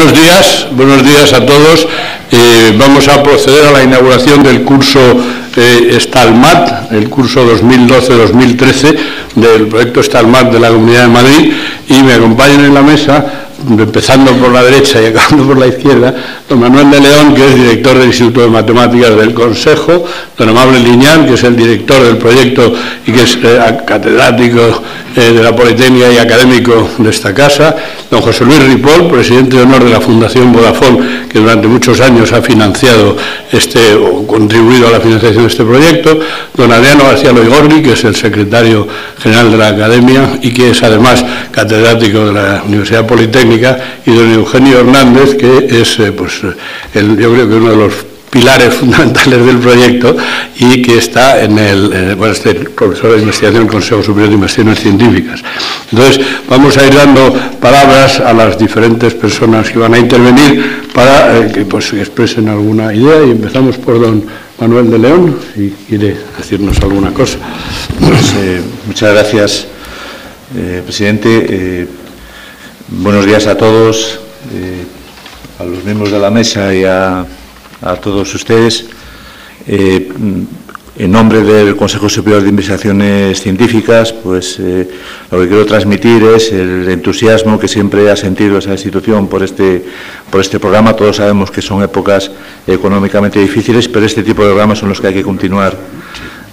Buenos días a todos. Vamos a proceder a la inauguración del curso STALMAT, el curso 2012-2013 del proyecto STALMAT de la Comunidad de Madrid, y me acompañan en la mesa, empezando por la derecha y acabando por la izquierda, don Manuel de León, que es director del Instituto de Matemáticas del Consejo, don Amable Liñán, que es el director del proyecto y que es catedrático de la Politécnica y académico de esta casa, don José Luis Ripoll, presidente de honor de la Fundación Vodafone, que durante muchos años ha financiado o contribuido a la financiación de este proyecto, don Adriano García Loigorri, que es el secretario general de la Academia y que es además catedrático de la Universidad Politécnica, y don Eugenio Hernández, que es yo creo que uno de los pilares fundamentales del proyecto y que está en este profesor de investigación del Consejo Superior de Investigaciones Científicas. Entonces, vamos a ir dando palabras a las diferentes personas que van a intervenir para que expresen alguna idea, y empezamos por don Manuel de León, si quiere decirnos alguna cosa. Muchas gracias, presidente. Buenos días a todos, a los miembros de la mesa y a todos ustedes. En nombre del Consejo Superior de Investigaciones Científicas, lo que quiero transmitir es el entusiasmo que siempre ha sentido esa institución por este programa. Todos sabemos que son épocas económicamente difíciles, pero este tipo de programas son los que hay que continuar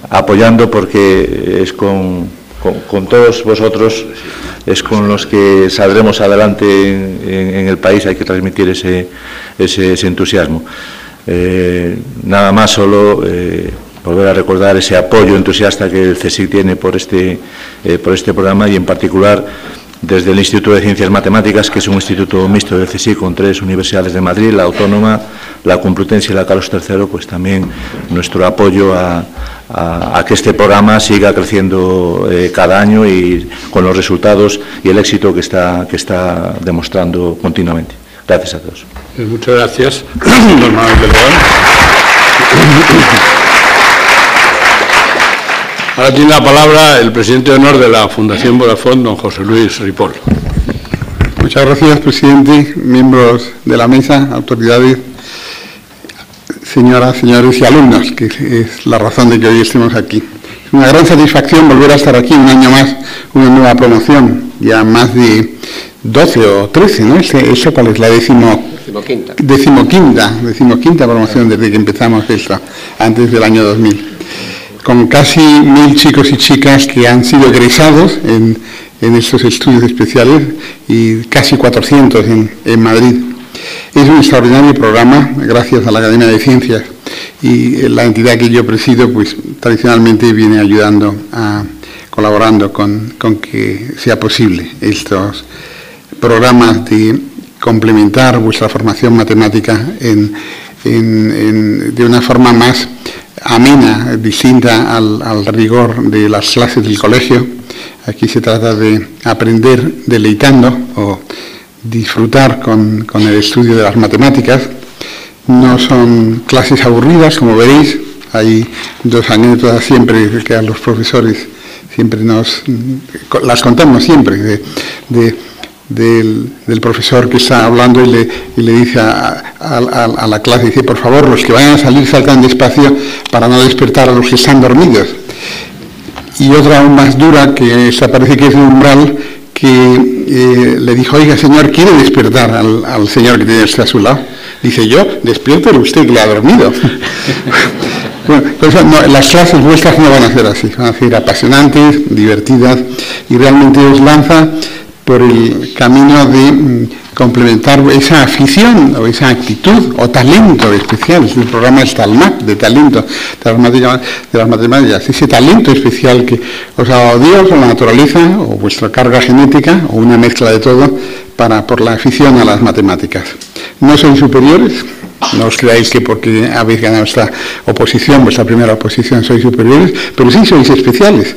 apoyando, porque es con todos vosotros es con los que saldremos adelante en el país. Hay que transmitir ese entusiasmo. Nada más, solo volver a recordar ese apoyo entusiasta que el CSIC tiene por este programa, y en particular desde el Instituto de Ciencias Matemáticas, que es un instituto mixto del CSIC con 3 universidades de Madrid, la Autónoma, la Complutense y la Carlos III, pues también nuestro apoyo a que este programa siga creciendo cada año, y con los resultados y el éxito que está demostrando continuamente. Gracias a todos. Muchas gracias, don Manuel de León. Ahora tiene la palabra el presidente de honor de la Fundación Vodafone, don José Luis Ripoll. Muchas gracias, presidente, miembros de la mesa, autoridades, señoras, señores y alumnos, que es la razón de que hoy estemos aquí. Es una gran satisfacción volver a estar aquí un año más, una nueva promoción, ya más de 12 o 13, ¿no? ¿Eso cuál es? La decimoquinta promoción desde que empezamos esto, antes del año 2000. Con casi 1000 chicos y chicas que han sido egresados en estos estudios especiales, y casi 400 en Madrid. Es un extraordinario programa, gracias a la Academia de Ciencias, y la entidad que yo presido, pues tradicionalmente viene ayudando, colaborando con que sea posible estos programas de complementar vuestra formación matemática de una forma más amena, distinta al rigor de las clases del colegio. Aquí se trata de aprender deleitando o disfrutar con el estudio de las matemáticas. No son clases aburridas, como veréis. Hay 2 anécdotas siempre que a los profesores siempre las contamos siempre, del profesor que está hablando y le dice a la clase, dice: por favor, los que vayan a salir salgan despacio para no despertar a los que están dormidos. Y otra aún más dura, que esta parece que es de umbral, que le dijo: oiga, señor, ¿quiere despertar al señor que tiene usted a su lado? Dice: yo, despiértelo usted, que le ha dormido. Bueno, pues no, las clases vuestras no van a ser así, van a ser apasionantes, divertidas, y realmente os lanza por el camino de complementar esa afición o esa actitud o talento especial. Es el programa STALMAT, de talento de las matemáticas. Ese talento especial que os ha dado Dios o la naturaleza o vuestra carga genética o una mezcla de todo por la afición a las matemáticas. No sois superiores, no os creáis que porque habéis ganado esta oposición, vuestra primera oposición, sois superiores, pero sí sois especiales.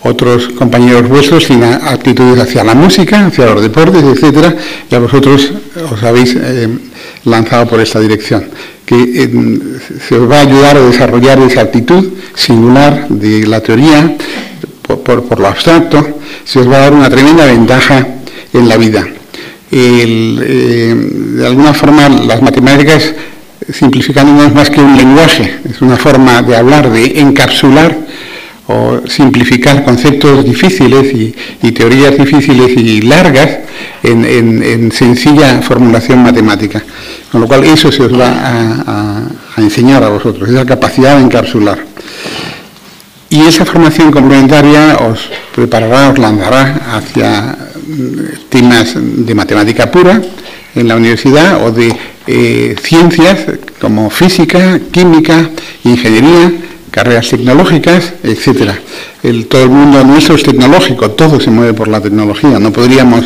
Otros compañeros vuestros tienen aptitudes hacia la música, hacia los deportes, etcétera, y a vosotros os habéis lanzado por esta dirección, que se os va a ayudar a desarrollar esa actitud singular de la teoría por lo abstracto. Se os va a dar una tremenda ventaja en la vida. de alguna forma las matemáticas, simplificando, no es más que un lenguaje, es una forma de hablar, de encapsular o simplificar conceptos difíciles y teorías difíciles y largas en sencilla formulación matemática. Con lo cual eso se os va a enseñar a vosotros, esa capacidad de encapsular. Y esa formación complementaria os preparará, os lanzará hacia temas de matemática pura en la universidad o de ciencias como física, química, ingeniería, carreras tecnológicas, etcétera. Todo el mundo nuestro es tecnológico, todo se mueve por la tecnología. No podríamos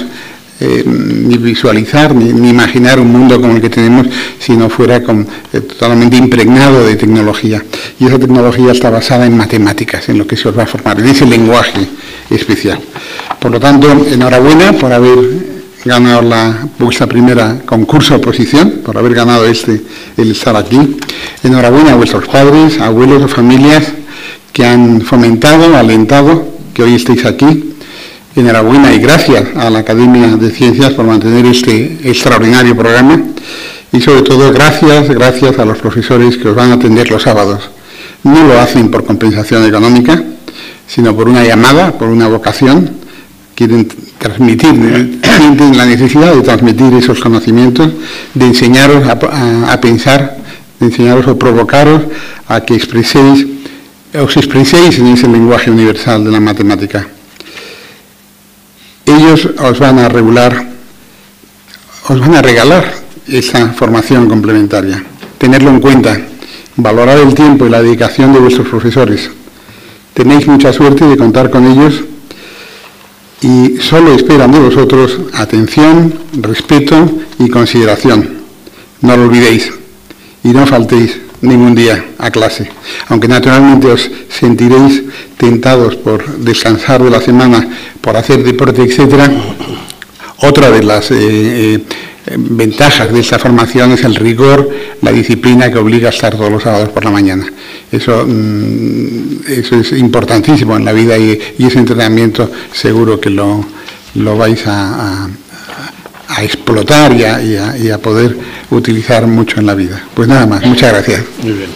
ni visualizar ni imaginar un mundo como el que tenemos si no fuera totalmente impregnado de tecnología. Y esa tecnología está basada en matemáticas, en lo que se os va a formar, en ese lenguaje especial. Por lo tanto, enhorabuena por haber ganado vuestra primera concurso oposición, por haber ganado el estar aquí. Enhorabuena a vuestros padres, abuelos o familias que han fomentado, alentado que hoy estéis aquí. Enhorabuena y gracias a la Academia de Ciencias por mantener este extraordinario programa. Y sobre todo gracias a los profesores que os van a atender los sábados. No lo hacen por compensación económica, sino por una llamada, por una vocación. Quieren transmitir, sienten la necesidad de transmitir esos conocimientos, de enseñaros a pensar, de enseñaros o provocaros a que os expreséis en ese lenguaje universal de la matemática. Ellos os van a regalar esa formación complementaria. Tenerlo en cuenta, valorar el tiempo y la dedicación de vuestros profesores. Tenéis mucha suerte de contar con ellos y solo esperan de vosotros atención, respeto y consideración. No lo olvidéis y no faltéis ningún día a clase, aunque naturalmente os sentiréis tentados por descansar de la semana, por hacer deporte, etcétera. Otra de las ventajas de esta formación es el rigor, la disciplina que obliga a estar todos los sábados por la mañana. Eso es importantísimo en la vida y ese entrenamiento seguro que lo vais a explotar y a poder utilizar mucho en la vida. Pues nada más, muchas gracias. Muy bien.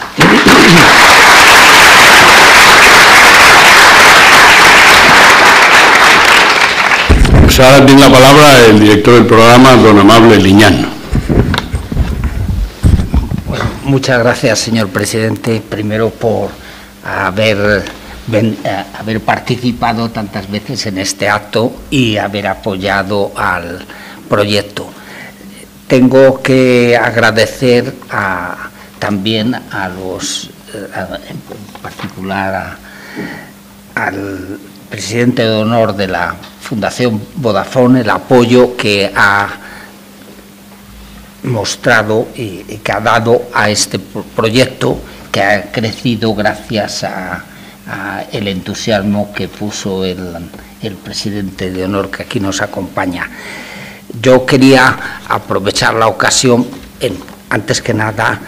Pues ahora tiene la palabra el director del programa, don Amable Liñán. Bueno, muchas gracias, señor presidente, primero por haber participado tantas veces en este acto y haber apoyado al proyecto. Tengo que agradecer también en particular al presidente de honor de la Fundación Vodafone, el apoyo que ha mostrado y que ha dado a este proyecto, que ha crecido gracias a el entusiasmo que puso el presidente de honor que aquí nos acompaña. Yo quería aprovechar la ocasión, antes que nada,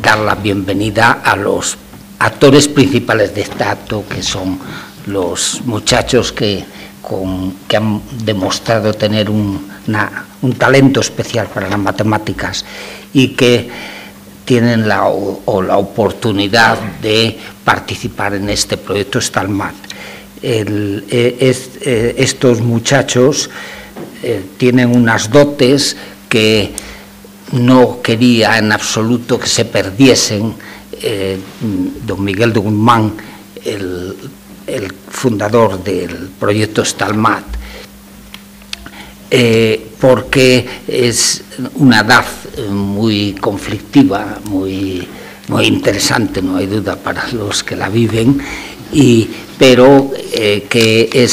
dar la bienvenida a los actores principales de este acto, que son los muchachos que han demostrado tener un talento especial para las matemáticas y que tienen la oportunidad de participar en este proyecto STALMAT. Estos muchachos tienen unas dotes que no quería en absoluto que se perdiesen. Don Miguel de Guzmán, el fundador del proyecto STALMAT, porque es una edad muy conflictiva, muy interesante, no hay duda para los que la viven, pero que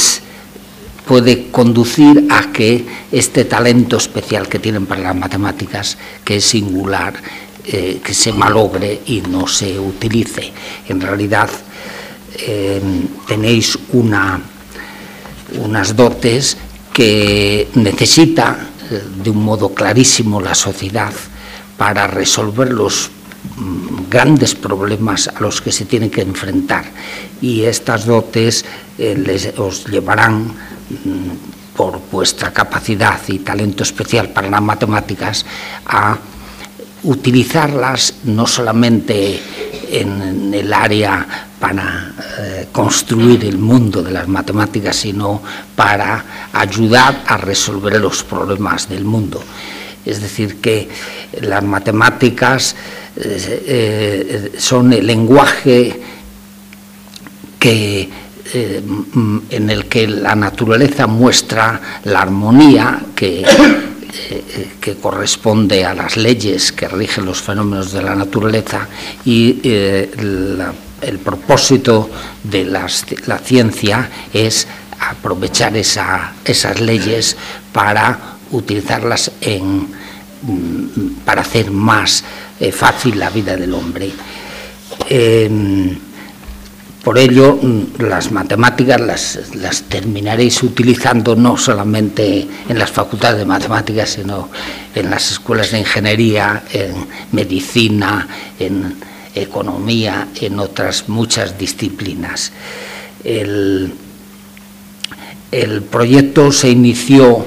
puede conducir a que este talento especial que tienen para las matemáticas, que es singular, que se malogre y no se utilice. En realidad tenéis unas dotes que necesita de un modo clarísimo la sociedad para resolver los grandes problemas a los que se tienen que enfrentar, y estas dotes os llevarán por vuestra capacidad y talento especial para las matemáticas, a utilizarlas no solamente en el área para construir el mundo de las matemáticas, sino para ayudar a resolver los problemas del mundo. Es decir, que las matemáticas son el lenguaje en el que la naturaleza muestra la armonía que corresponde a las leyes que rigen los fenómenos de la naturaleza, y el propósito de la ciencia es aprovechar esas leyes para utilizarlas para hacer más fácil la vida del hombre. Por ello, las matemáticas las terminaréis utilizando no solamente en las facultades de matemáticas, sino en las escuelas de ingeniería, en medicina, en economía, en otras muchas disciplinas. El proyecto se inició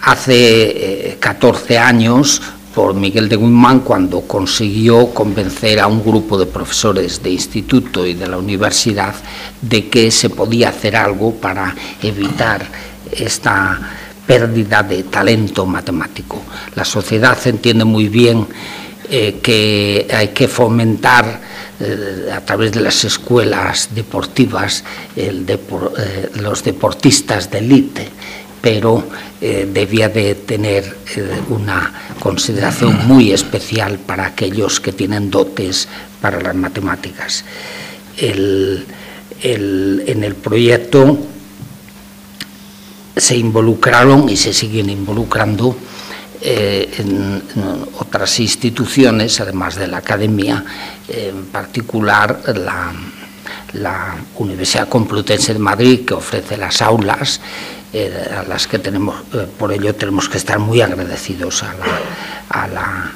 hace 14 años por Miguel de Guzmán, cuando consiguió convencer a un grupo de profesores de instituto y de la universidad de que se podía hacer algo para evitar esta pérdida de talento matemático. La sociedad entiende muy bien que hay que fomentar a través de las escuelas deportivas los deportistas de élite, pero debía de tener una consideración muy especial para aquellos que tienen dotes para las matemáticas. En el proyecto se involucraron y se siguen involucrando en otras instituciones, además de la academia, en particular la Universidad Complutense de Madrid, que ofrece las aulas, a las que tenemos, por ello tenemos que estar muy agradecidos a la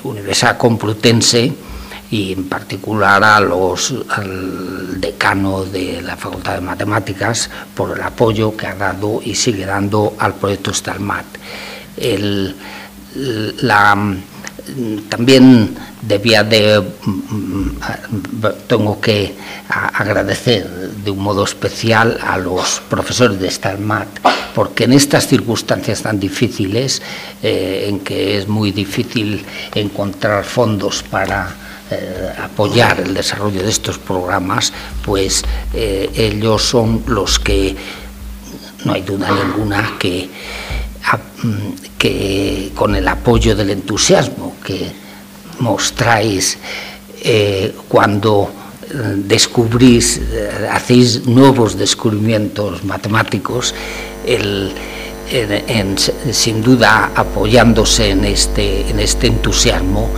Universidad Complutense, y en particular al decano de la Facultad de Matemáticas por el apoyo que ha dado y sigue dando al proyecto STALMAT. También tengo que agradecer de un modo especial a los profesores de STALMAT, porque en estas circunstancias tan difíciles, en que es muy difícil encontrar fondos para apoyar el desarrollo de estos programas, pues ellos son los que, no hay duda ninguna, que con el apoyo del entusiasmo que mostráis cuando descubrís, hacéis nuevos descubrimientos matemáticos, sin duda apoyándose en este entusiasmo,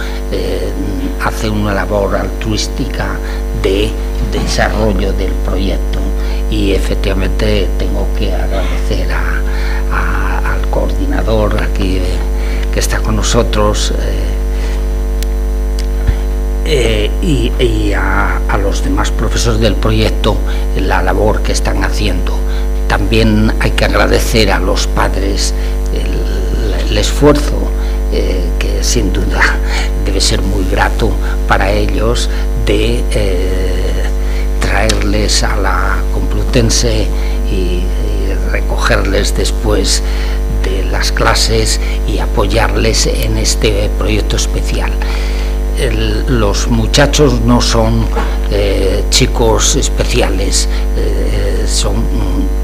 hace una labor altruística de desarrollo del proyecto. Y efectivamente tengo que agradecer al coordinador aquí que está con nosotros, y a los demás profesores del proyecto la labor que están haciendo. También hay que agradecer a los padres el esfuerzo, que sin duda debe ser muy grato para ellos, de traerles a la Complutense y recogerles después de las clases y apoyarles en este proyecto especial. Los muchachos no son chicos especiales,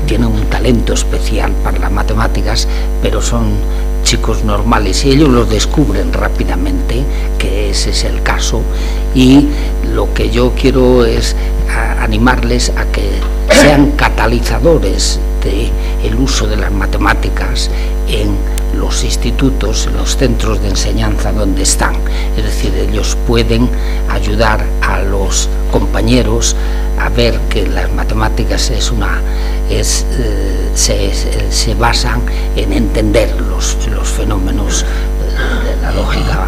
tienen un talento especial para las matemáticas, pero son chicos normales y ellos lo descubren rápidamente que ese es el caso. Y lo que yo quiero es animarles a que sean catalizadores del uso de las matemáticas en los institutos, en los centros de enseñanza donde están. Es decir, ellos pueden ayudar a los compañeros a ver que las matemáticas se basan en entender los fenómenos de la lógica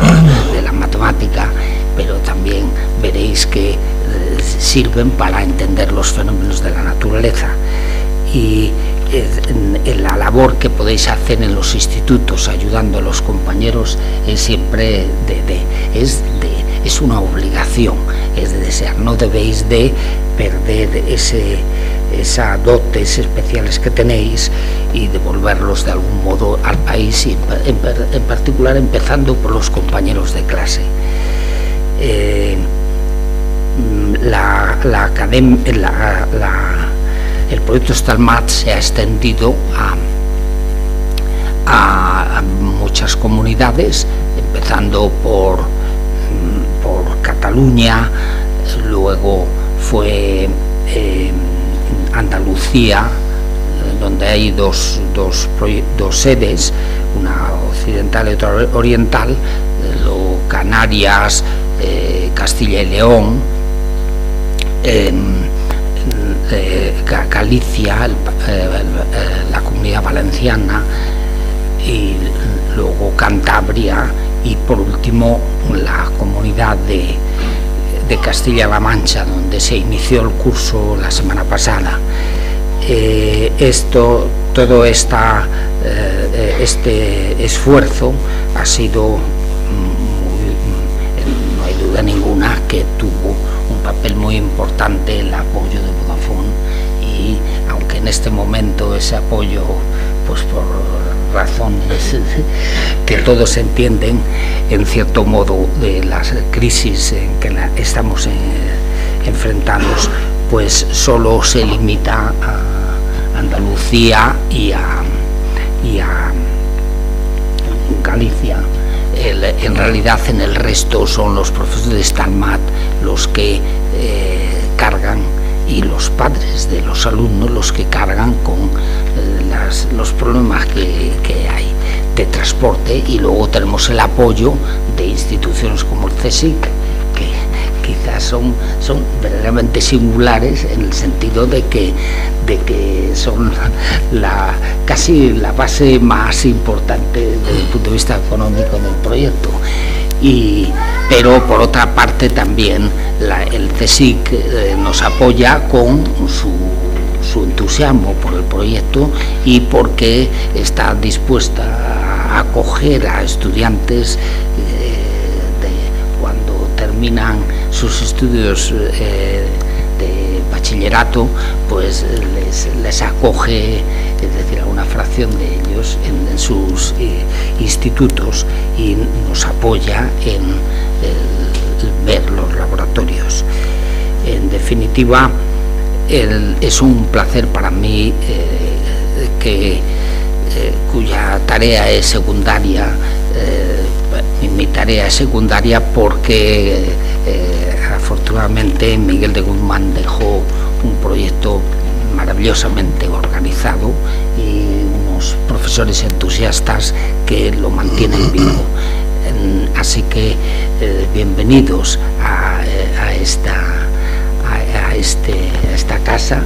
de la matemática, pero también veréis que sirven para entender los fenómenos de la naturaleza. Y en la labor que podéis hacer en los institutos ayudando a los compañeros es siempre es una obligación, es de desear. No debéis de perder esas dotes especiales que tenéis y devolverlos de algún modo al país, y en particular empezando por los compañeros de clase. El proyecto STALMAT se ha extendido a muchas comunidades, empezando por Cataluña, luego fue Andalucía, donde hay dos sedes, una occidental y otra oriental, luego Canarias, Castilla y León, Galicia, la Comunidad Valenciana, y luego Cantabria, y por último la Comunidad de Castilla-La Mancha, donde se inició el curso la semana pasada. Todo este esfuerzo ha sido, no hay duda ninguna, que tuvo un papel muy importante el apoyo de Vodafone, y aunque en este momento ese apoyo, pues por razones que todos entienden, en cierto modo, de las crisis en que estamos enfrentando, pues solo se limita a Andalucía y a Galicia. En realidad, en el resto son los profesores de STALMAT los que cargan, y los padres de los alumnos los que cargan con los problemas que hay de transporte, y luego tenemos el apoyo de instituciones como el CSIC, que quizás son verdaderamente singulares en el sentido de que son casi la base más importante desde el punto de vista económico del proyecto. Pero por otra parte también el CSIC nos apoya con su entusiasmo por el proyecto, y porque está dispuesta a acoger a estudiantes cuando terminan sus estudios de bachillerato, pues les acoge, es decir, a una fracción de ellos en sus institutos, y nos apoya en ver los laboratorios. En definitiva, es un placer para mí cuya tarea es secundaria. Mi tarea es secundaria porque afortunadamente Miguel de Guzmán dejó un proyecto maravillosamente organizado y unos profesores entusiastas que lo mantienen vivo. Así que bienvenidos a esta casa,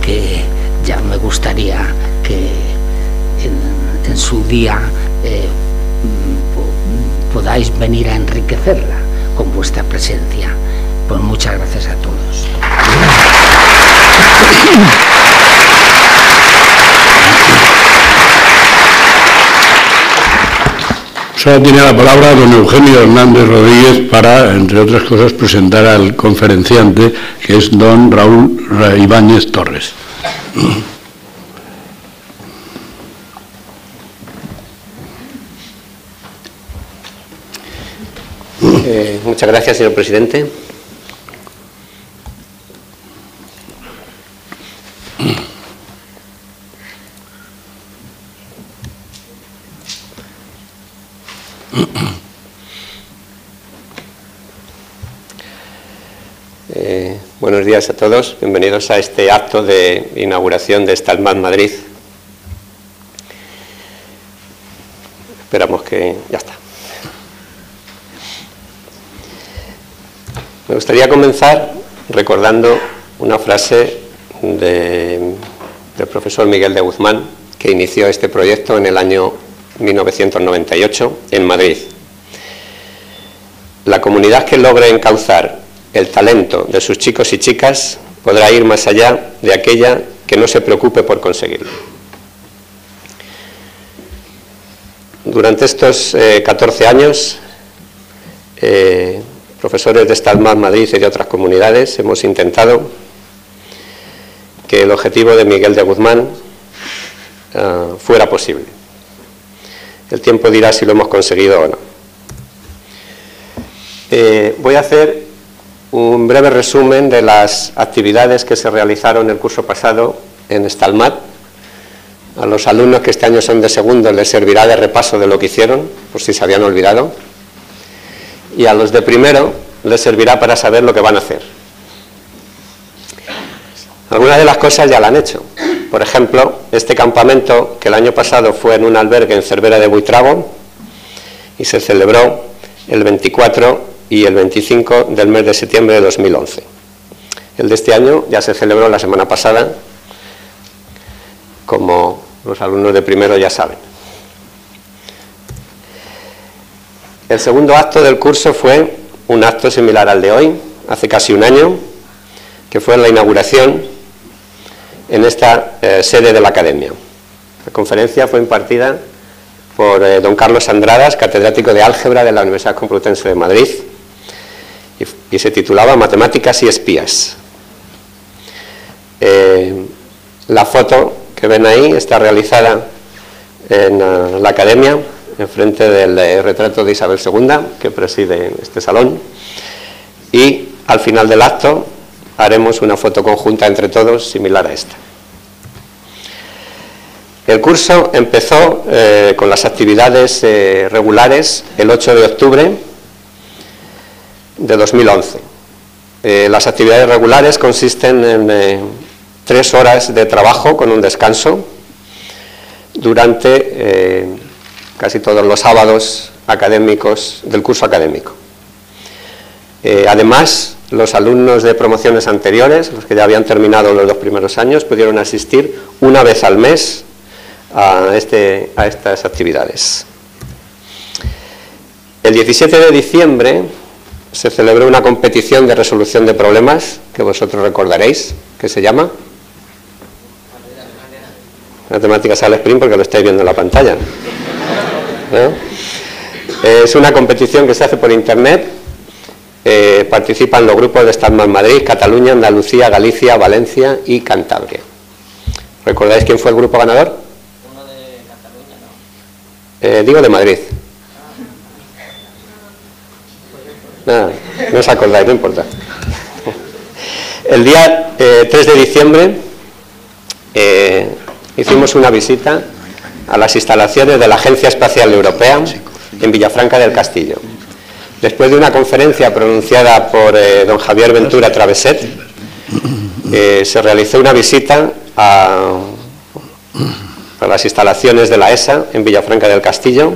que ya me gustaría que en su día podáis venir a enriquecerla con vuestra presencia. Pues muchas gracias a todos. Solo tiene la palabra don Eugenio Hernández Rodríguez para, entre otras cosas, presentar al conferenciante, que es don Raúl Ibáñez Torres. Muchas gracias, señor presidente. Buenos días a todos, bienvenidos a este acto de inauguración de STALMAT Madrid. Esperamos que ya está. Me gustaría comenzar recordando una frase del profesor Miguel de Guzmán, que inició este proyecto en el año 1998 en Madrid. La comunidad que logre encauzar el talento de sus chicos y chicas podrá ir más allá de aquella que no se preocupe por conseguirlo. Durante estos 14 años, profesores de Stalmat Madrid y de otras comunidades hemos intentado que el objetivo de Miguel de Guzmán fuera posible. El tiempo dirá si lo hemos conseguido o no. Voy a hacer un breve resumen de las actividades que se realizaron el curso pasado en Stalmat. A los alumnos que este año son de segundo les servirá de repaso de lo que hicieron, por si se habían olvidado. Y a los de primero les servirá para saber lo que van a hacer. Algunas de las cosas ya la han hecho. Por ejemplo, este campamento, que el año pasado fue en un albergue en Cervera de Buitrago, y se celebró el 24 y el 25 del mes de septiembre de 2011. El de este año ya se celebró la semana pasada, como los alumnos de primero ya saben. El segundo acto del curso fue un acto similar al de hoy, hace casi un año, que fue la inauguración en esta sede de la Academia. La conferencia fue impartida por don Carlos Andradas, catedrático de Álgebra de la Universidad Complutense de Madrid, y se titulaba Matemáticas y espías. La foto que ven ahí está realizada en la Academia, enfrente del retrato de Isabel II, que preside este salón, y al final del acto haremos una foto conjunta entre todos similar a esta. El curso empezó con las actividades regulares el 8 de octubre de 2011. Las actividades regulares consisten en 3 horas de trabajo con un descanso durante casi todos los sábados académicos del curso académico. Además, los alumnos de promociones anteriores, los que ya habían terminado los 2 primeros años, pudieron asistir una vez al mes a estas actividades. El 17 de diciembre se celebró una competición de resolución de problemas, que vosotros recordaréis, que se llama Matemáticas al Sprint, porque lo estáis viendo en la pantalla, ¿no? Es una competición que se hace por internet. Participan los grupos de Stalmat Madrid, Cataluña, Andalucía, Galicia, Valencia y Cantabria. ¿Recordáis quién fue el grupo ganador? Uno de Cataluña, ¿no? Digo de Madrid. Nada, no os acordáis, no importa. El día 3 de diciembre hicimos una visita a las instalaciones de la Agencia Espacial Europea en Villafranca del Castillo. Después de una conferencia pronunciada por don Javier Ventura Traveset, se realizó una visita a las instalaciones de la ESA en Villafranca del Castillo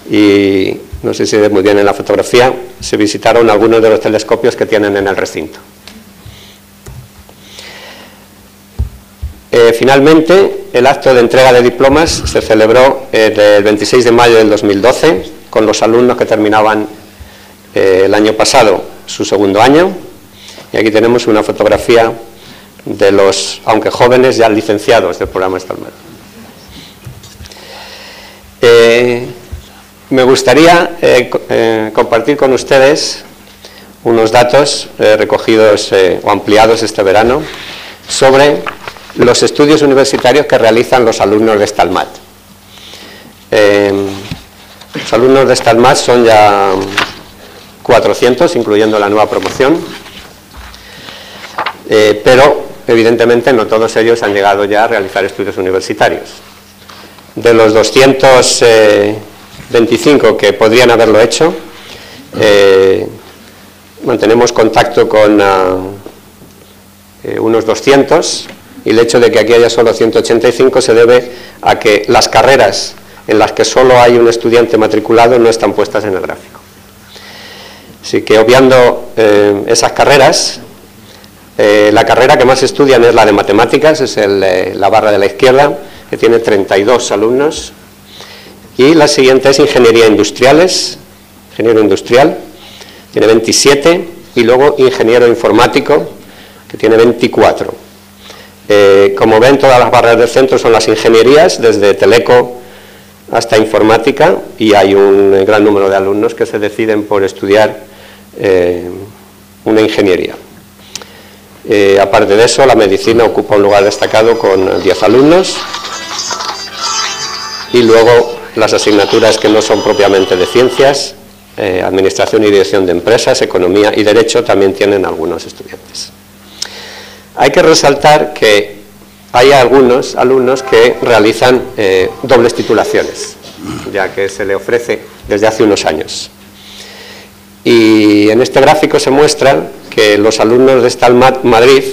y, no sé si ve muy bien en la fotografía, se visitaron algunos de los telescopios que tienen en el recinto. Finalmente, el acto de entrega de diplomas se celebró el 26 de mayo del 2012 con los alumnos que terminaban el año pasado su segundo año, y aquí tenemos una fotografía de los, aunque jóvenes, ya licenciados del programa Stalmat. Me gustaría compartir con ustedes unos datos recogidos o ampliados este verano sobre los estudios universitarios que realizan los alumnos de Stalmat. Los alumnos de Stalmat son ya 400, incluyendo la nueva promoción, pero evidentemente no todos ellos han llegado ya a realizar estudios universitarios. De los 225 que podrían haberlo hecho, mantenemos contacto con unos 200, y el hecho de que aquí haya solo 185 se debe a que las carreras en las que solo hay un estudiante matriculado no están puestas en el gráfico. Así que, obviando esas carreras, la carrera que más estudian es la de matemáticas, es la barra de la izquierda, que tiene 32 alumnos, y la siguiente es ingeniería industriales, ingeniero industrial, tiene 27, y luego ingeniero informático, que tiene 24. Como ven, todas las barras del centro son las ingenierías, desde teleco hasta informática, y hay un gran número de alumnos que se deciden por estudiar una ingeniería. Aparte de eso, la medicina ocupa un lugar destacado con 10 alumnos, y luego las asignaturas que no son propiamente de ciencias, administración y dirección de empresas, economía y derecho, también tienen algunos estudiantes. Hay que resaltar que hay algunos alumnos que realizan dobles titulaciones, ya que se le ofrece desde hace unos años. Y en este gráfico se muestra que los alumnos de Stalmat Madrid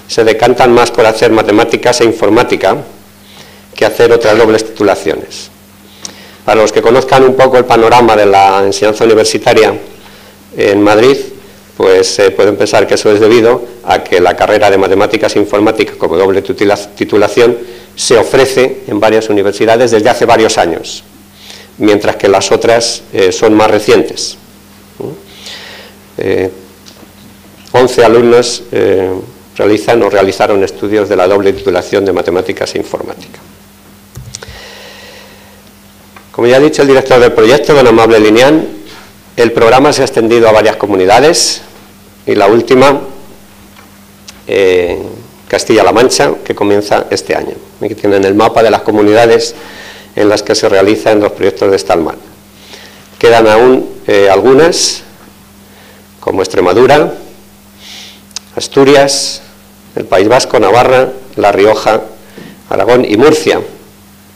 se decantan más por hacer matemáticas e informática que hacer otras dobles titulaciones. Para los que conozcan un poco el panorama de la enseñanza universitaria en Madrid, pues pueden pensar que eso es debido a que la carrera de matemáticas e informática como doble titulación se ofrece en varias universidades desde hace varios años, mientras que las otras son más recientes. 11 alumnos realizan o realizaron estudios de la doble titulación de matemáticas e informática. Como ya ha dicho el director del proyecto, don Amable Linián, el programa se ha extendido a varias comunidades, y la última, Castilla-La Mancha, que comienza este año. Aquí tienen el mapa de las comunidades en las que se realizan los proyectos de Stalmat. Quedan aún algunas, como Extremadura, Asturias, el País Vasco, Navarra, La Rioja, Aragón y Murcia,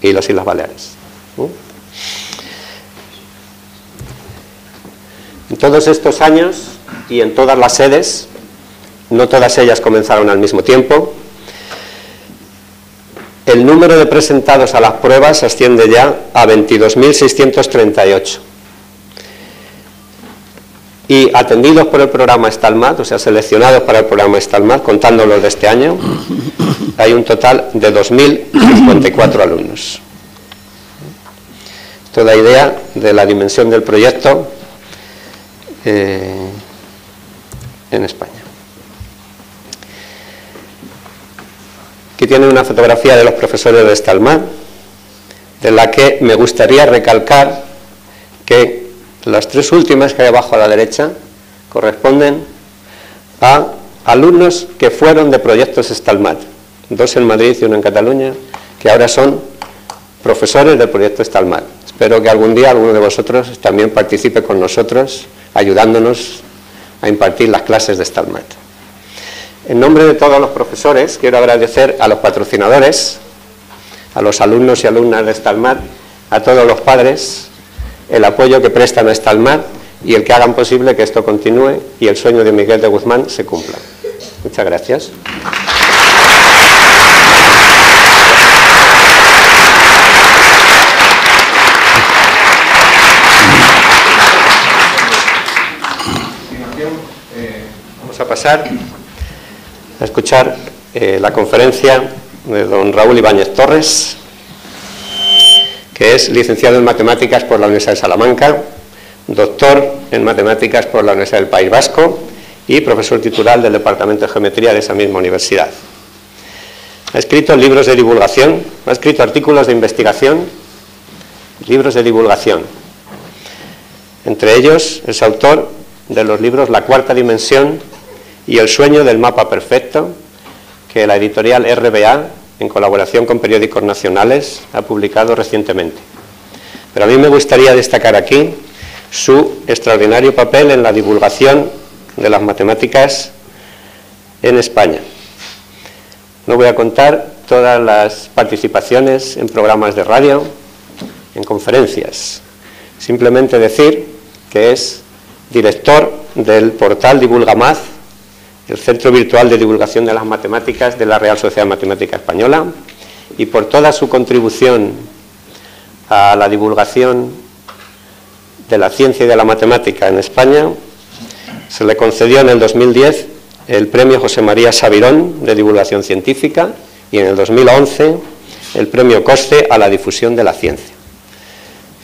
y las Islas Baleares. En todos estos años y en todas las sedes, no todas ellas comenzaron al mismo tiempo, el número de presentados a las pruebas asciende ya a 22.638. Y atendidos por el programa Stalmat, o sea, seleccionados para el programa Stalmat, contando los de este año, hay un total de 2.054 alumnos. Esto da idea de la dimensión del proyecto en España. Aquí tienen una fotografía de los profesores de Stalmat, de la que me gustaría recalcar que las tres últimas que hay abajo a la derecha corresponden a alumnos que fueron de proyectos Stalmat, 2 en Madrid y 1 en Cataluña, que ahora son profesores del proyecto Stalmat. Espero que algún día alguno de vosotros también participe con nosotros, ayudándonos a impartir las clases de Stalmat. En nombre de todos los profesores, quiero agradecer a los patrocinadores, a los alumnos y alumnas de Stalmat, a todos los padres, el apoyo que prestan a Stalmat y el que hagan posible que esto continúe y el sueño de Miguel de Guzmán se cumpla. Muchas gracias. Vamos a pasar a escuchar la conferencia de don Raúl Ibáñez Torres, que es licenciado en Matemáticas por la Universidad de Salamanca, doctor en Matemáticas por la Universidad del País Vasco y profesor titular del Departamento de Geometría de esa misma universidad. Ha escrito libros de divulgación, ha escrito artículos de investigación, libros de divulgación. Entre ellos es autor de los libros La Cuarta Dimensión y El Sueño del Mapa Perfecto, que la editorial RBA, en colaboración con periódicos nacionales, ha publicado recientemente. Pero a mí me gustaría destacar aquí su extraordinario papel en la divulgación de las matemáticas en España. No voy a contar todas las participaciones en programas de radio, en conferencias. Simplemente decir que es director del portal Divulgamaz, el Centro Virtual de Divulgación de las Matemáticas de la Real Sociedad Matemática Española, y por toda su contribución a la divulgación de la ciencia y de la matemática en España, se le concedió en el 2010 el Premio José María Sabirón de Divulgación Científica y en el 2011 el Premio COSCE a la difusión de la ciencia.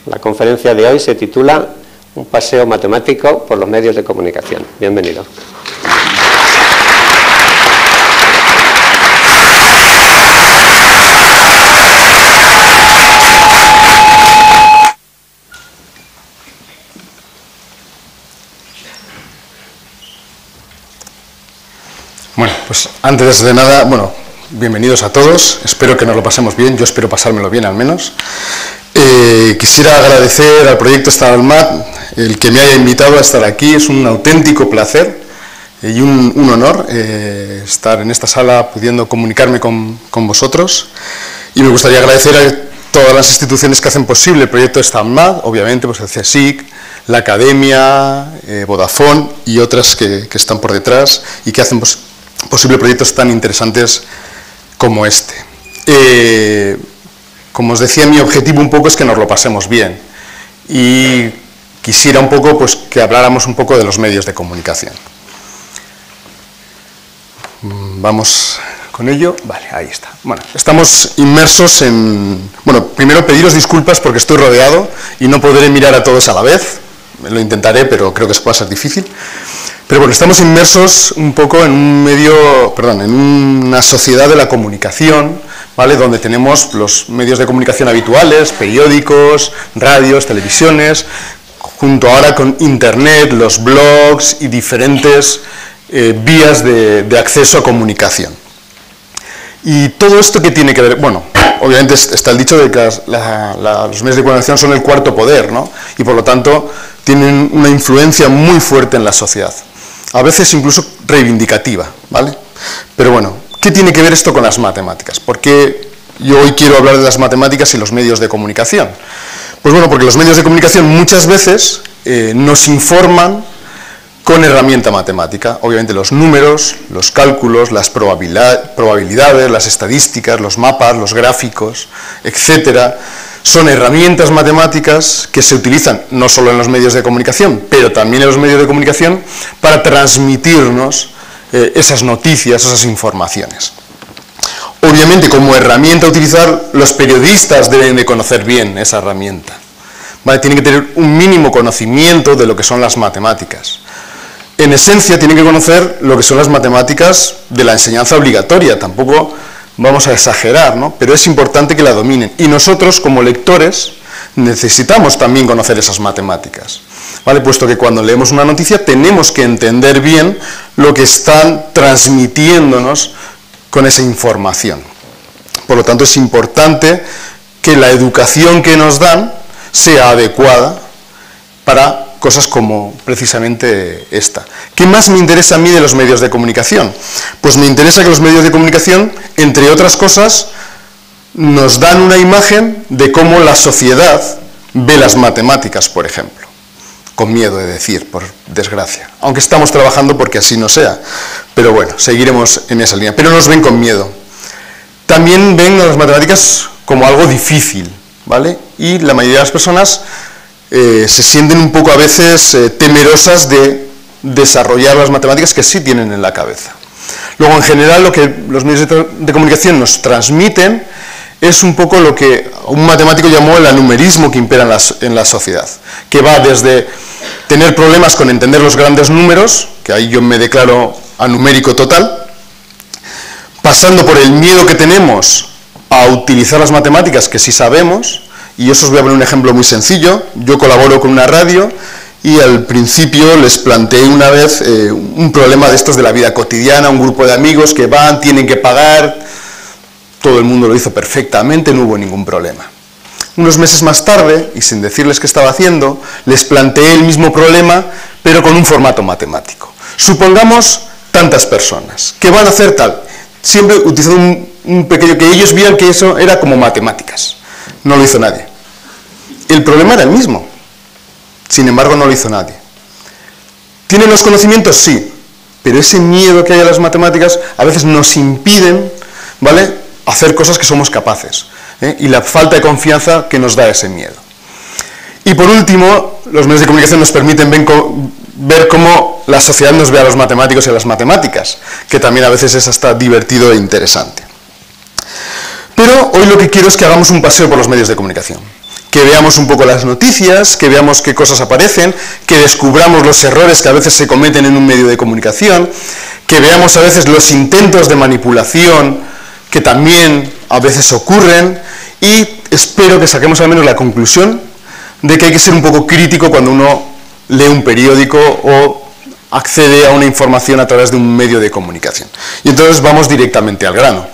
La conferencia de hoy se titula un paseo matemático por los medios de comunicación. Bienvenido. Bueno, pues antes de nada, bienvenidos a todos, espero que nos lo pasemos bien, yo espero pasármelo bien al menos. Quisiera agradecer al proyecto STALMAT el que me haya invitado a estar aquí, es un auténtico placer y un honor estar en esta sala pudiendo comunicarme con vosotros, y me gustaría agradecer a todas las instituciones que hacen posible el proyecto STALMAT, obviamente pues el CSIC, la Academia, Vodafone y otras que están por detrás y que hacen posible proyectos tan interesantes como este. Como os decía, mi objetivo un poco es que nos lo pasemos bien, y quisiera un poco pues que habláramos un poco de los medios de comunicación. Vamos con ello. Vale, ahí está. Bueno, estamos inmersos en... primero pediros disculpas porque estoy rodeado y no podré mirar a todos a la vez. Lo intentaré, pero creo que eso va a ser difícil. Pero bueno, estamos inmersos un poco en en una sociedad de la comunicación, ¿vale? Donde tenemos los medios de comunicación habituales, periódicos, radios, televisiones, junto ahora con Internet, los blogs y diferentes vías de acceso a comunicación. Y todo esto que tiene que ver, obviamente está el dicho de que los medios de comunicación son el cuarto poder, ¿no? Y por lo tanto tienen una influencia muy fuerte en la sociedad, a veces incluso reivindicativa, ¿vale? Pero bueno, ¿qué tiene que ver esto con las matemáticas? ¿Por qué yo hoy quiero hablar de las matemáticas y los medios de comunicación? Pues bueno, porque los medios de comunicación muchas veces nos informan con herramienta matemática. Obviamente los números, los cálculos, las probabilidades, las estadísticas, los mapas, los gráficos, etcétera, son herramientas matemáticas que se utilizan no solo en los medios de comunicación, pero también en los medios de comunicación para transmitirnos esas noticias, esas informaciones. Obviamente, como herramienta a utilizar, los periodistas deben de conocer bien esa herramienta, ¿vale? Tienen que tener un mínimo conocimiento de lo que son las matemáticas. En esencia, tienen que conocer lo que son las matemáticas de la enseñanza obligatoria, tampoco vamos a exagerar, ¿no? Pero es importante que la dominen. Y nosotros, como lectores, necesitamos también conocer esas matemáticas, ¿vale? Puesto que cuando leemos una noticia tenemos que entender bien lo que están transmitiéndonos con esa información. Por lo tanto, es importante que la educación que nos dan sea adecuada para cosas como precisamente esta. ¿Qué más me interesa a mí de los medios de comunicación? Pues me interesa que los medios de comunicación, entre otras cosas, nos dan una imagen de cómo la sociedad ve las matemáticas, por ejemplo. Con miedo de decir, por desgracia. Aunque estamos trabajando porque así no sea. Pero bueno, seguiremos en esa línea. Pero nos ven con miedo. También ven a las matemáticas como algo difícil, ¿vale? Y la mayoría de las personas se sienten un poco a veces temerosas de desarrollar las matemáticas que sí tienen en la cabeza. Luego, en general, lo que los medios de comunicación nos transmiten es un poco lo que un matemático llamó el anumerismo que impera en la sociedad, que va desde tener problemas con entender los grandes números, que ahí yo me declaro anumérico total, pasando por el miedo que tenemos a utilizar las matemáticas que sí sabemos. Y eso os voy a poner un ejemplo muy sencillo. Yo colaboro con una radio y al principio les planteé una vez un problema de estos de la vida cotidiana, un grupo de amigos que van, tienen que pagar, todo el mundo lo hizo perfectamente, no hubo ningún problema. Unos meses más tarde, y sin decirles qué estaba haciendo, les planteé el mismo problema, pero con un formato matemático. Supongamos tantas personas, que van a hacer tal, siempre utilizando un pequeño, que ellos vieran que eso era como matemáticas. No lo hizo nadie. El problema era el mismo. Sin embargo, no lo hizo nadie. ¿Tienen los conocimientos? Sí. Pero ese miedo que hay a las matemáticas a veces nos impiden, ¿vale?, hacer cosas que somos capaces. Y la falta de confianza que nos da ese miedo. Y por último, los medios de comunicación nos permiten ver cómo la sociedad nos ve a los matemáticos y a las matemáticas, que también a veces es hasta divertido e interesante. Pero hoy lo que quiero es que hagamos un paseo por los medios de comunicación. que veamos un poco las noticias, que veamos qué cosas aparecen, que descubramos los errores que a veces se cometen en un medio de comunicación, que veamos a veces los intentos de manipulación que también a veces ocurren, y espero que saquemos al menos la conclusión de que hay que ser un poco crítico cuando uno lee un periódico o accede a una información a través de un medio de comunicación. Y entonces vamos directamente al grano.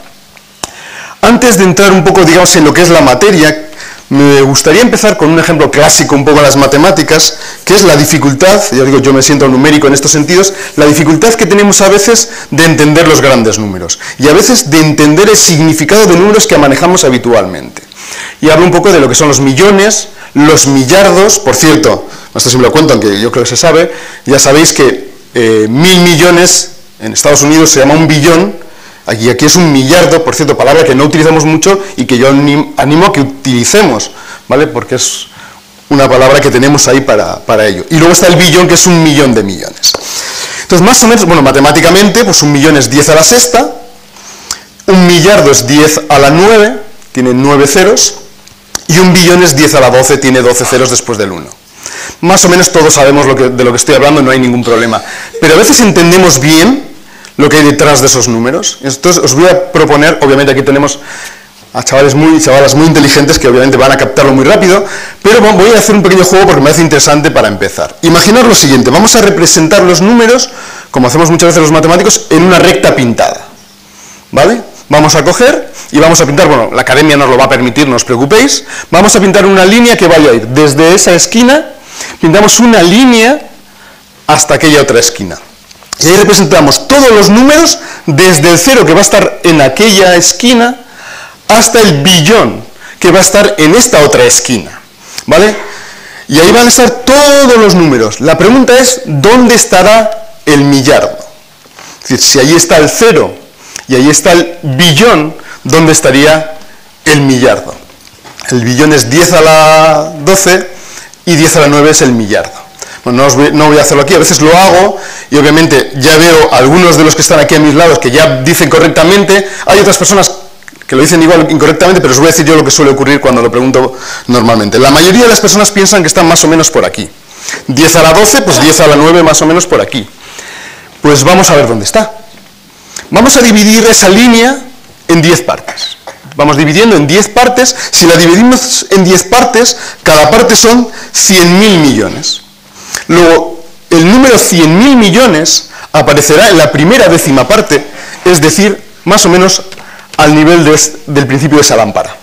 Antes de entrar un poco, digamos, en lo que es la materia, me gustaría empezar con un ejemplo clásico un poco en las matemáticas, que es la dificultad, ya digo, yo me siento numérico en estos sentidos, la dificultad que tenemos a veces de entender los grandes números, y a veces de entender el significado de números que manejamos habitualmente. Y hablo un poco de lo que son los millones, los millardos, por cierto, esto siempre lo cuento, aunque yo creo que se sabe, ya sabéis que 1.000 millones en Estados Unidos se llama un billón, aquí es un millardo, por cierto, palabra que no utilizamos mucho y que yo animo a que utilicemos, ¿vale? Porque es una palabra que tenemos ahí para ello. Y luego está el billón, que es 1.000.000 de millones. Entonces, más o menos, bueno, matemáticamente, pues 1 millón es 10 a la sexta, 1 millardo es 10 a la 9, tiene 9 ceros, y 1 billón es 10 a la 12, tiene 12 ceros después del 1. Más o menos todos sabemos de lo que estoy hablando, no hay ningún problema. Pero a veces entendemos bien lo que hay detrás de esos números. Entonces os voy a proponer, obviamente aquí tenemos a chavalas muy inteligentes que obviamente van a captarlo muy rápido, pero voy a hacer un pequeño juego porque me parece interesante para empezar. Imaginad lo siguiente, vamos a representar los números, como hacemos muchas veces los matemáticos, en una recta pintada, ¿vale? Vamos a coger y vamos a pintar, bueno, la academia nos lo va a permitir, no os preocupéis, vamos a pintar una línea que vaya a ir desde esa esquina, pintamos una línea hasta aquella otra esquina. Y ahí representamos todos los números desde el 0 que va a estar en aquella esquina hasta el billón que va a estar en esta otra esquina, ¿vale? Y ahí van a estar todos los números. La pregunta es, ¿dónde estará el millardo? Es decir, si ahí está el 0 y ahí está el billón, ¿dónde estaría el millardo? El billón es 10 a la 12 y 10 a la 9 es el millardo. Bueno, no voy a hacerlo aquí, a veces lo hago y obviamente ya veo algunos de los que están aquí a mis lados que ya dicen correctamente, hay otras personas que lo dicen igual incorrectamente, pero os voy a decir yo lo que suele ocurrir cuando lo pregunto normalmente. La mayoría de las personas piensan que están más o menos por aquí. 10 a la 12, pues 10 a la 9 más o menos por aquí. Pues vamos a ver dónde está. Vamos a dividir esa línea en 10 partes. Vamos dividiendo en 10 partes. Si la dividimos en 10 partes, cada parte son 100.000 millones. Luego, el número 100.000 millones aparecerá en la primera décima parte, es decir, más o menos al nivel del principio de esa lámpara.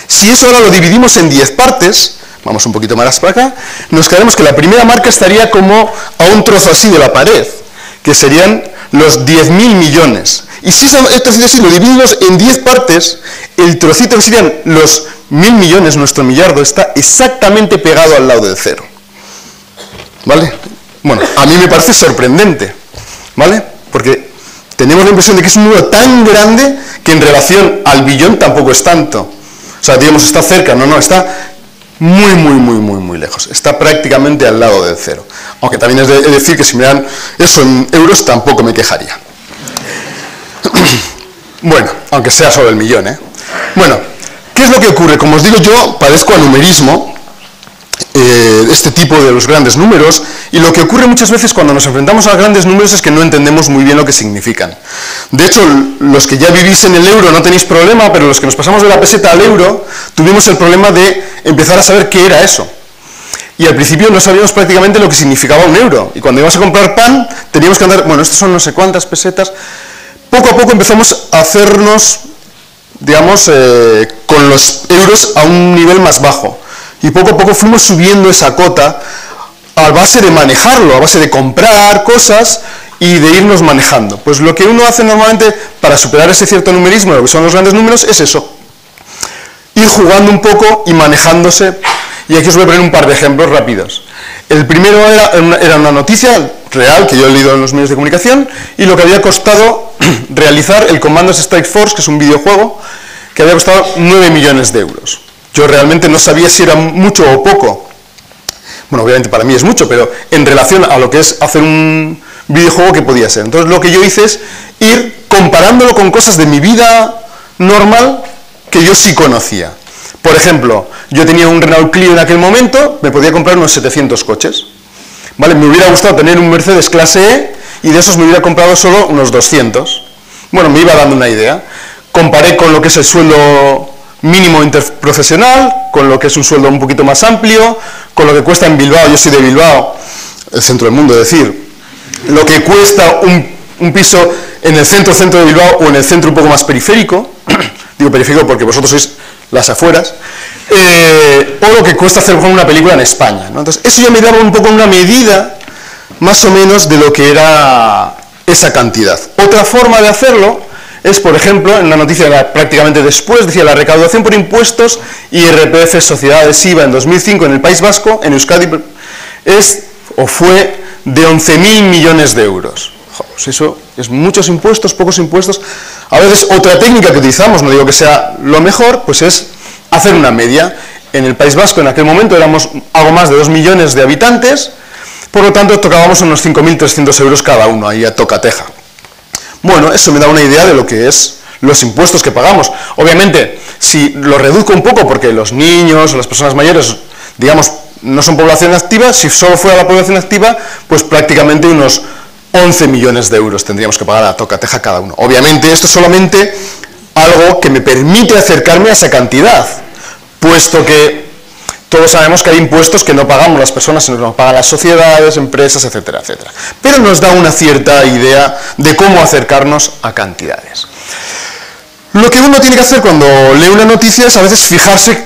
Si eso ahora lo dividimos en 10 partes, vamos un poquito más para acá, nos quedaremos que la primera marca estaría como a un trozo así de la pared, que serían los 10.000 millones. Y si esto así lo dividimos en 10 partes, el trocito que serían los 1.000 millones, nuestro millardo, está exactamente pegado al lado del 0. ¿Vale? Bueno, a mí me parece sorprendente, ¿vale? Porque tenemos la impresión de que es un número tan grande que en relación al billón tampoco es tanto. O sea, digamos, está cerca, no, está muy lejos. Está prácticamente al lado del 0. Aunque también es de decir que si me dan eso en euros tampoco me quejaría. Bueno, aunque sea solo el millón, ¿eh? Bueno, ¿qué es lo que ocurre? Como os digo, yo padezco anumerismo, este tipo de los grandes números, y lo que ocurre muchas veces cuando nos enfrentamos a grandes números es que no entendemos muy bien lo que significan. De hecho, los que ya vivís en el euro no tenéis problema, pero los que nos pasamos de la peseta al euro tuvimos el problema de empezar a saber qué era eso. Y al principio no sabíamos prácticamente lo que significaba un euro, y cuando íbamos a comprar pan teníamos que andar, bueno, estos son no sé cuántas pesetas. Poco a poco empezamos a hacernos, digamos, con los euros a un nivel más bajo. Y poco a poco fuimos subiendo esa cota a base de manejarlo, a base de comprar cosas y de irnos manejando. Pues lo que uno hace normalmente para superar ese cierto numerismo, lo que son los grandes números, es eso. Ir jugando un poco y manejándose. Y aquí os voy a poner un par de ejemplos rápidos. El primero era una noticia real que yo he leído en los medios de comunicación y lo que había costado realizar el Commandos Strike Force, que es un videojuego que había costado 9 millones de euros. Yo realmente no sabía si era mucho o poco. Bueno, obviamente para mí es mucho, pero en relación a lo que es hacer un videojuego, ¿qué podía ser? Entonces lo que yo hice es ir comparándolo con cosas de mi vida normal que yo sí conocía. Por ejemplo, yo tenía un Renault Clio en aquel momento, me podía comprar unos 700 coches. ¿Vale? Me hubiera gustado tener un Mercedes clase E y de esos me hubiera comprado solo unos 200. Bueno, me iba dando una idea. Comparé con lo que es el sueldo mínimo interprofesional, con lo que es un sueldo un poquito más amplio, con lo que cuesta en Bilbao, yo soy de Bilbao, el centro del mundo, es decir, lo que cuesta un piso en el centro de Bilbao o en el centro un poco más periférico, digo periférico porque vosotros sois las afueras, o lo que cuesta hacer una película en España, ¿no? Entonces, eso ya me daba un poco una medida, más o menos, de lo que era esa cantidad. Otra forma de hacerlo es, por ejemplo, en una noticia prácticamente después, decía, la recaudación por impuestos, IRPF, sociedades, IVA, en 2005 en el País Vasco, en Euskadi, fue de 11.000 millones de euros. Pues eso es muchos impuestos, pocos impuestos. A veces otra técnica que utilizamos, no digo que sea lo mejor, pues es hacer una media. En el País Vasco en aquel momento éramos algo más de 2 millones de habitantes, por lo tanto tocábamos unos 5.300 euros cada uno, ahí a tocateja. Bueno, eso me da una idea de lo que es los impuestos que pagamos. Obviamente, si lo reduzco un poco, porque los niños o las personas mayores, digamos, no son población activa, si solo fuera la población activa, pues prácticamente unos 11 millones de euros tendríamos que pagar a tocateja cada uno. Obviamente, esto es solamente algo que me permite acercarme a esa cantidad, puesto que todos sabemos que hay impuestos que no pagamos las personas, sino que nos pagan las sociedades, empresas, etcétera, etcétera. Pero nos da una cierta idea de cómo acercarnos a cantidades. Lo que uno tiene que hacer cuando lee una noticia es a veces fijarse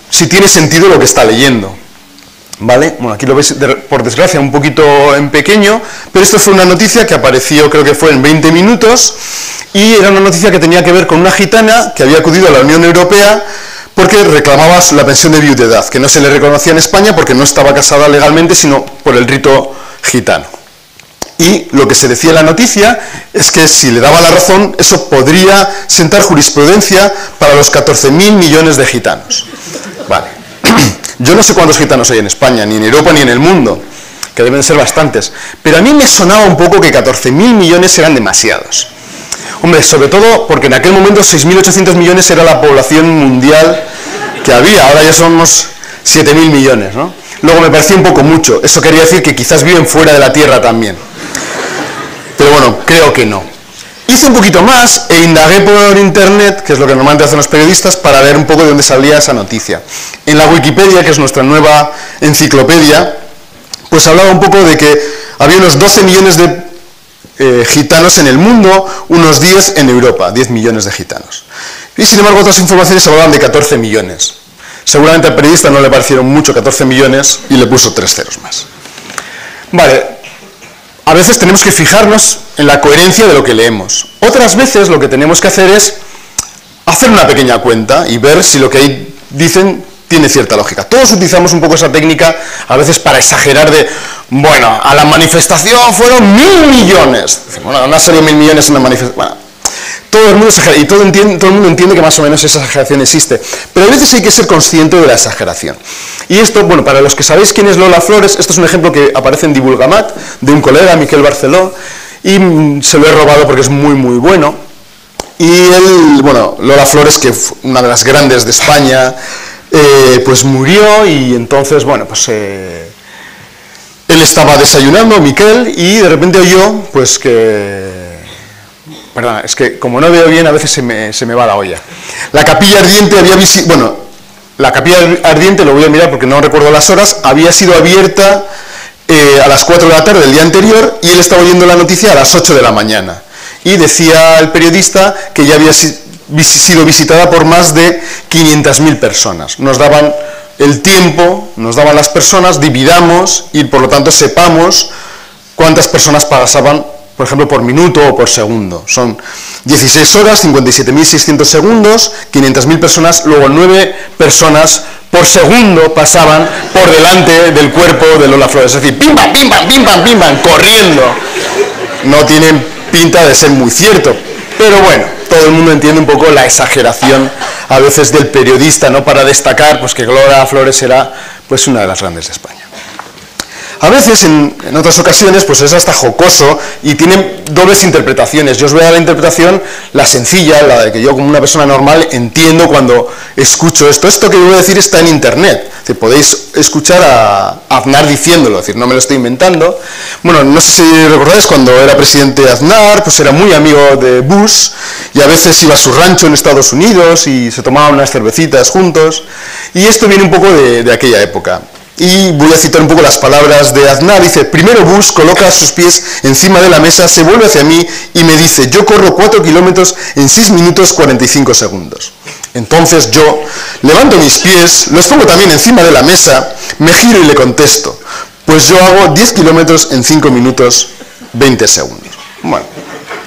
si tiene sentido lo que está leyendo. ¿Vale? Bueno, aquí lo veis, por desgracia, un poquito en pequeño, pero esto fue una noticia que apareció, creo que fue en 20 minutos, y era una noticia que tenía que ver con una gitana que había acudido a la Unión Europea porque reclamaba la pensión de viudedad, que no se le reconocía en España porque no estaba casada legalmente, sino por el rito gitano. Y lo que se decía en la noticia es que si le daba la razón, eso podría sentar jurisprudencia para los 14.000 millones de gitanos. Vale. Yo no sé cuántos gitanos hay en España, ni en Europa ni en el mundo, que deben ser bastantes, pero a mí me sonaba un poco que 14.000 millones eran demasiados. Hombre, sobre todo porque en aquel momento 6.800 millones era la población mundial que había, ahora ya somos 7.000 millones, ¿no? Luego me parecía un poco mucho, eso quería decir que quizás viven fuera de la Tierra también. Pero bueno, creo que no. Hice un poquito más e indagué por internet, que es lo que normalmente hacen los periodistas, para ver un poco de dónde salía esa noticia. En la Wikipedia, que es nuestra nueva enciclopedia, pues hablaba un poco de que había unos 12 millones de gitanos en el mundo, unos 10 en Europa, 10 millones de gitanos. Y sin embargo otras informaciones hablaban de 14 millones. Seguramente al periodista no le parecieron mucho 14 millones y le puso 3 ceros más. Vale. A veces tenemos que fijarnos en la coherencia de lo que leemos. Otras veces lo que tenemos que hacer es hacer una pequeña cuenta y ver si lo que ahí dicen tiene cierta lógica. Todos utilizamos un poco esa técnica a veces para exagerar de, bueno, a la manifestación fueron 1.000 millones. Bueno, no han salido 1.000 millones en una manifestación. Bueno, todo el mundo exagera y todo el mundo entiende que más o menos esa exageración existe. Pero a veces hay que ser consciente de la exageración. Y esto, bueno, para los que sabéis quién es Lola Flores, esto es un ejemplo que aparece en Divulgamat, de un colega, Miquel Barceló, y se lo he robado porque es muy, muy bueno. Y él, bueno, Lola Flores, que fue una de las grandes de España, pues murió y entonces, bueno, pues él estaba desayunando, Miquel, y de repente oyó, pues que... Perdona, es que como no veo bien a veces se me va la olla. La capilla ardiente había la capilla ardiente, lo voy a mirar porque no recuerdo las horas, había sido abierta a las 4 de la tarde del día anterior y él estaba oyendo la noticia a las 8 de la mañana. Y decía el periodista que ya había sido visitada por más de 500.000 personas. Nos daban el tiempo, nos daban las personas, dividamos y por lo tanto sepamos cuántas personas pasaban, por ejemplo, por minuto o por segundo. Son 16 horas, 57.600 segundos, 500.000 personas, luego 9 personas por segundo pasaban por delante del cuerpo de Lola Flores. Es decir, pim pam, pim pam, pim pam, pim pam, corriendo. No tienen pinta de ser muy cierto, pero bueno, todo el mundo entiende un poco la exageración a veces del periodista, ¿no? Para destacar pues que Lola Flores era pues una de las grandes de España. A veces, en otras ocasiones, pues es hasta jocoso y tiene dobles interpretaciones. Yo os voy a dar la interpretación, la sencilla, la de que yo como una persona normal entiendo cuando escucho esto. Esto que yo voy a decir está en internet. Es decir, podéis escuchar a Aznar diciéndolo, es decir, no me lo estoy inventando. Bueno, no sé si recordáis cuando era presidente Aznar, pues era muy amigo de Bush y a veces iba a su rancho en Estados Unidos y se tomaban unas cervecitas juntos. Y esto viene un poco de aquella época. Y voy a citar un poco las palabras de Aznar. Dice: primero Bush coloca sus pies encima de la mesa, se vuelve hacia mí y me dice: yo corro 4 kilómetros en 6 minutos 45 segundos. Entonces yo levanto mis pies, los pongo también encima de la mesa, me giro y le contesto: pues yo hago 10 kilómetros en 5 minutos 20 segundos. Bueno,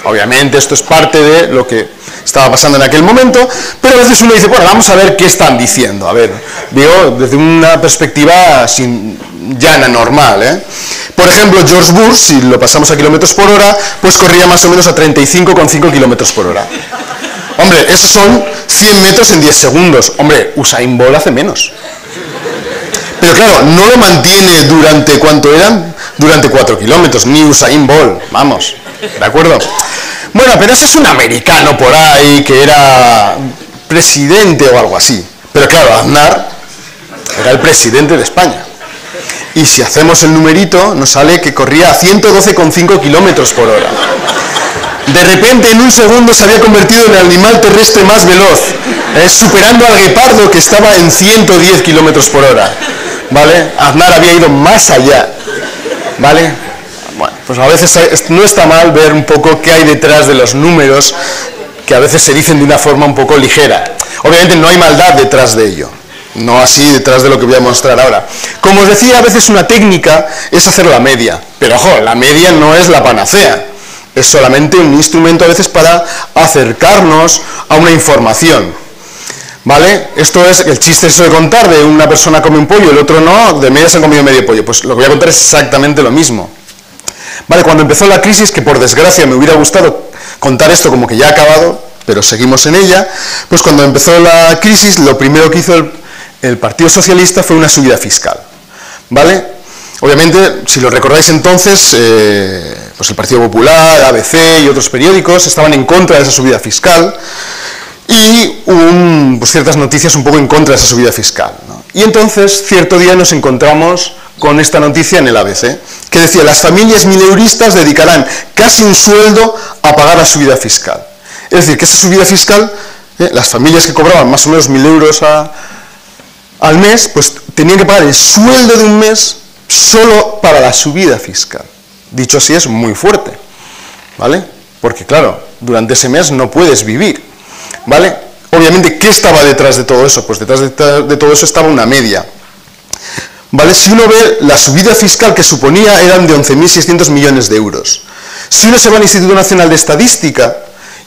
obviamente esto es parte de lo que estaba pasando en aquel momento, pero a veces uno dice, bueno, vamos a ver qué están diciendo. A ver, digo, desde una perspectiva llana, normal, ¿eh? Por ejemplo, George Bush, si lo pasamos a kilómetros por hora, pues corría más o menos a 35,5 kilómetros por hora. Hombre, esos son 100 metros en 10 segundos. Hombre, Usain Bolt hace menos. Pero claro, no lo mantiene durante, ¿cuánto eran? Durante 4 kilómetros, ni Usain Bolt, vamos, ¿de acuerdo? Bueno, pero ese es un americano por ahí que era presidente o algo así. Pero claro, Aznar era el presidente de España. Y si hacemos el numerito, nos sale que corría a 112,5 kilómetros por hora. De repente, en un segundo, se había convertido en el animal terrestre más veloz, superando al guepardo que estaba en 110 kilómetros por hora. ¿Vale? Aznar había ido más allá. ¿Vale? Bueno, pues a veces no está mal ver un poco qué hay detrás de los números, que a veces se dicen de una forma un poco ligera. Obviamente no hay maldad detrás de ello, no así detrás de lo que voy a mostrar ahora. Como os decía, a veces una técnica es hacer la media, pero ojo, la media no es la panacea, es solamente un instrumento a veces para acercarnos a una información. ¿Vale? Esto es el chiste eso de contar, de una persona come un pollo, el otro no, de media se han comido medio pollo. Pues lo que voy a contar es exactamente lo mismo. Vale, cuando empezó la crisis, que por desgracia me hubiera gustado contar esto como que ya ha acabado, pero seguimos en ella, pues cuando empezó la crisis, lo primero que hizo el Partido Socialista fue una subida fiscal. ¿Vale? Obviamente, si lo recordáis entonces, pues el Partido Popular, ABC y otros periódicos estaban en contra de esa subida fiscal y hubo pues ciertas noticias un poco en contra de esa subida fiscal, ¿no? Y entonces, cierto día nos encontramos con esta noticia en el ABC, que decía: las familias mileuristas dedicarán casi un sueldo a pagar la subida fiscal. Es decir, que esa subida fiscal, las familias que cobraban más o menos 1.000 euros al mes, pues tenían que pagar el sueldo de un mes solo para la subida fiscal. Dicho así, es muy fuerte, ¿vale? Porque claro, durante ese mes no puedes vivir, ¿vale? Obviamente, ¿qué estaba detrás de todo eso? Pues detrás de todo eso estaba una media. ¿Vale? Si uno ve, la subida fiscal que suponía eran de 11.600 millones de euros. Si uno se va al Instituto Nacional de Estadística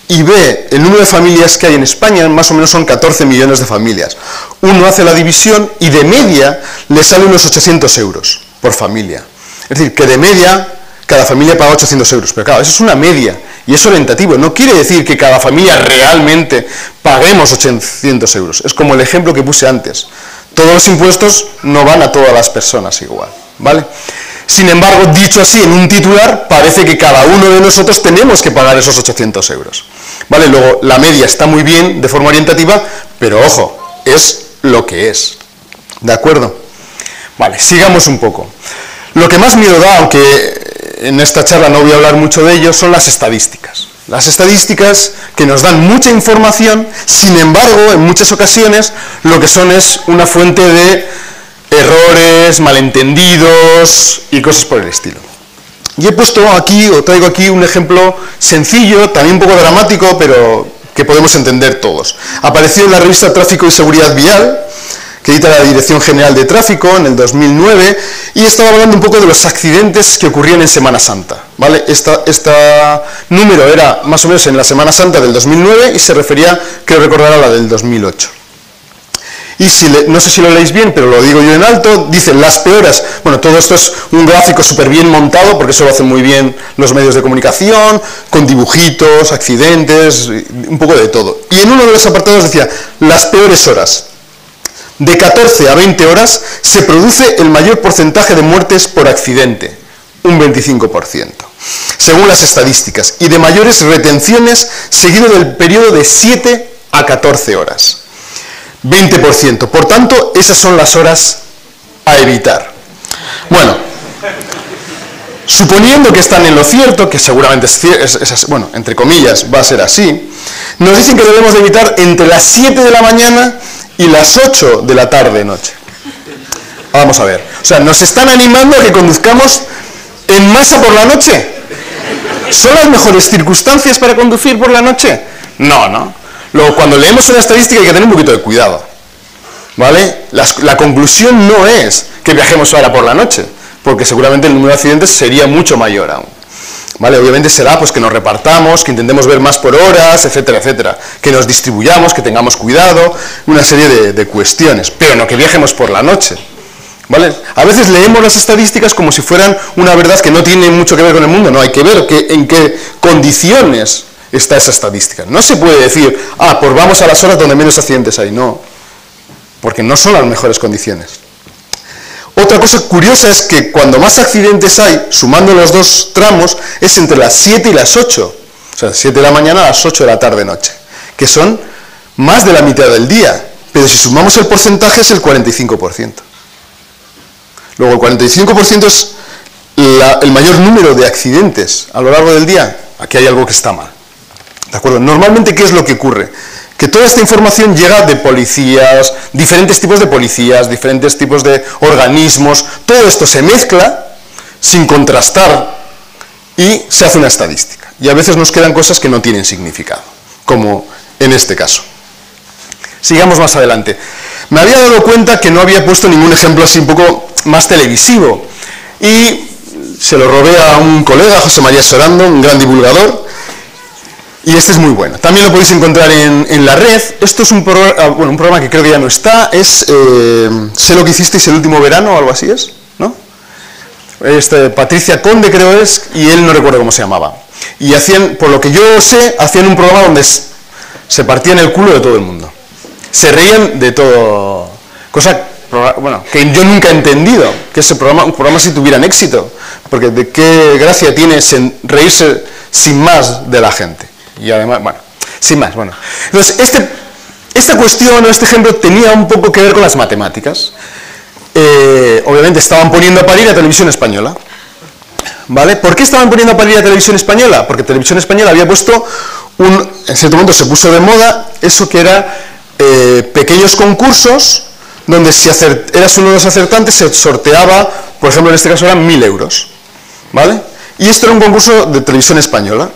y ve el número de familias que hay en España, más o menos son 14 millones de familias. Uno hace la división y de media le sale unos 800 euros por familia. Es decir, que de media cada familia paga 800 euros. Pero claro, eso es una media y es orientativo. No quiere decir que cada familia realmente paguemos 800 euros. Es como el ejemplo que puse antes. Todos los impuestos no van a todas las personas igual, ¿vale? Sin embargo, dicho así en un titular, parece que cada uno de nosotros tenemos que pagar esos 800 euros, ¿vale? Luego, la media está muy bien de forma orientativa, pero ojo, es lo que es, ¿de acuerdo? Vale, sigamos un poco. Lo que más miedo da, aunque en esta charla no voy a hablar mucho de ello, son las estadísticas. Las estadísticas que nos dan mucha información, sin embargo, en muchas ocasiones, lo que son es una fuente de errores, malentendidos y cosas por el estilo. Y he puesto aquí, o traigo aquí un ejemplo sencillo, también un poco dramático, pero que podemos entender todos. Apareció en la revista Tráfico y Seguridad Vial, que edita la Dirección General de Tráfico en el 2009, y estaba hablando un poco de los accidentes que ocurrían en Semana Santa, ¿vale? Este número era más o menos en la Semana Santa del 2009 y se refería, creo recordar, a la del 2008. Y no sé si lo leéis bien, pero lo digo yo en alto, dicen las peores. Bueno, todo esto es un gráfico súper bien montado, porque eso lo hacen muy bien los medios de comunicación, con dibujitos, accidentes, un poco de todo. Y en uno de los apartados decía, las peores horas. de 14 a 20 horas se produce el mayor porcentaje de muertes por accidente, un 25%, según las estadísticas, y de mayores retenciones seguido del periodo de 7 a 14 horas, 20%. Por tanto, esas son las horas a evitar. Bueno, suponiendo que están en lo cierto, que seguramente es bueno, entre comillas, va a ser así, nos dicen que debemos de evitar entre las 7 de la mañana y las 8 de la tarde-noche. Vamos a ver. O sea, ¿nos están animando a que conduzcamos en masa por la noche? ¿Son las mejores circunstancias para conducir por la noche? No, no. Luego, cuando leemos una estadística hay que tener un poquito de cuidado, ¿vale? La conclusión no es que viajemos ahora por la noche, porque seguramente el número de accidentes sería mucho mayor aún. ¿Vale? Obviamente será pues que nos repartamos, que intentemos ver más por horas, etcétera, etcétera, que nos distribuyamos, que tengamos cuidado, una serie de cuestiones, pero no que viajemos por la noche. ¿Vale? A veces leemos las estadísticas como si fueran una verdad que no tiene mucho que ver con el mundo. No, hay que ver en qué condiciones está esa estadística. No se puede decir, pues vamos a las horas donde menos accidentes hay. No, porque no son las mejores condiciones. Otra cosa curiosa es que cuando más accidentes hay, sumando los dos tramos, es entre las 7 y las 8. O sea, 7 de la mañana a las 8 de la tarde-noche, que son más de la mitad del día. Pero si sumamos el porcentaje es el 45%. Luego el 45% es el mayor número de accidentes a lo largo del día. Aquí hay algo que está mal. ¿De acuerdo? Normalmente, ¿qué es lo que ocurre? Que toda esta información llega de policías, diferentes tipos de policías, diferentes tipos de organismos, todo esto se mezcla sin contrastar y se hace una estadística. Y a veces nos quedan cosas que no tienen significado, como en este caso. Sigamos más adelante. Me había dado cuenta que no había puesto ningún ejemplo así un poco más televisivo y se lo robé a un colega, José María Sorando, un gran divulgador. Y este es muy bueno. También lo podéis encontrar en la red. Esto es un programa que creo que ya no está. Es Sé lo que hicisteis el último verano o algo así es, ¿no? Patricia Conde creo es, y él no recuerdo cómo se llamaba. Y hacían, por lo que yo sé, hacían un programa donde se partían el culo de todo el mundo. Se reían de todo. Cosa, bueno, que yo nunca he entendido, que un programa si tuvieran éxito. Porque de qué gracia tiene reírse sin más de la gente. Y además, bueno, sin más, bueno. Entonces, esta cuestión o este ejemplo tenía un poco que ver con las matemáticas. Obviamente estaban poniendo a parir a Televisión Española. ¿Vale? ¿Por qué estaban poniendo a parir a Televisión Española? Porque Televisión Española había puesto en cierto momento se puso de moda eso que era pequeños concursos donde si eras uno de los acertantes se sorteaba, por ejemplo en este caso eran 1.000 euros. ¿Vale? Y esto era un concurso de Televisión Española.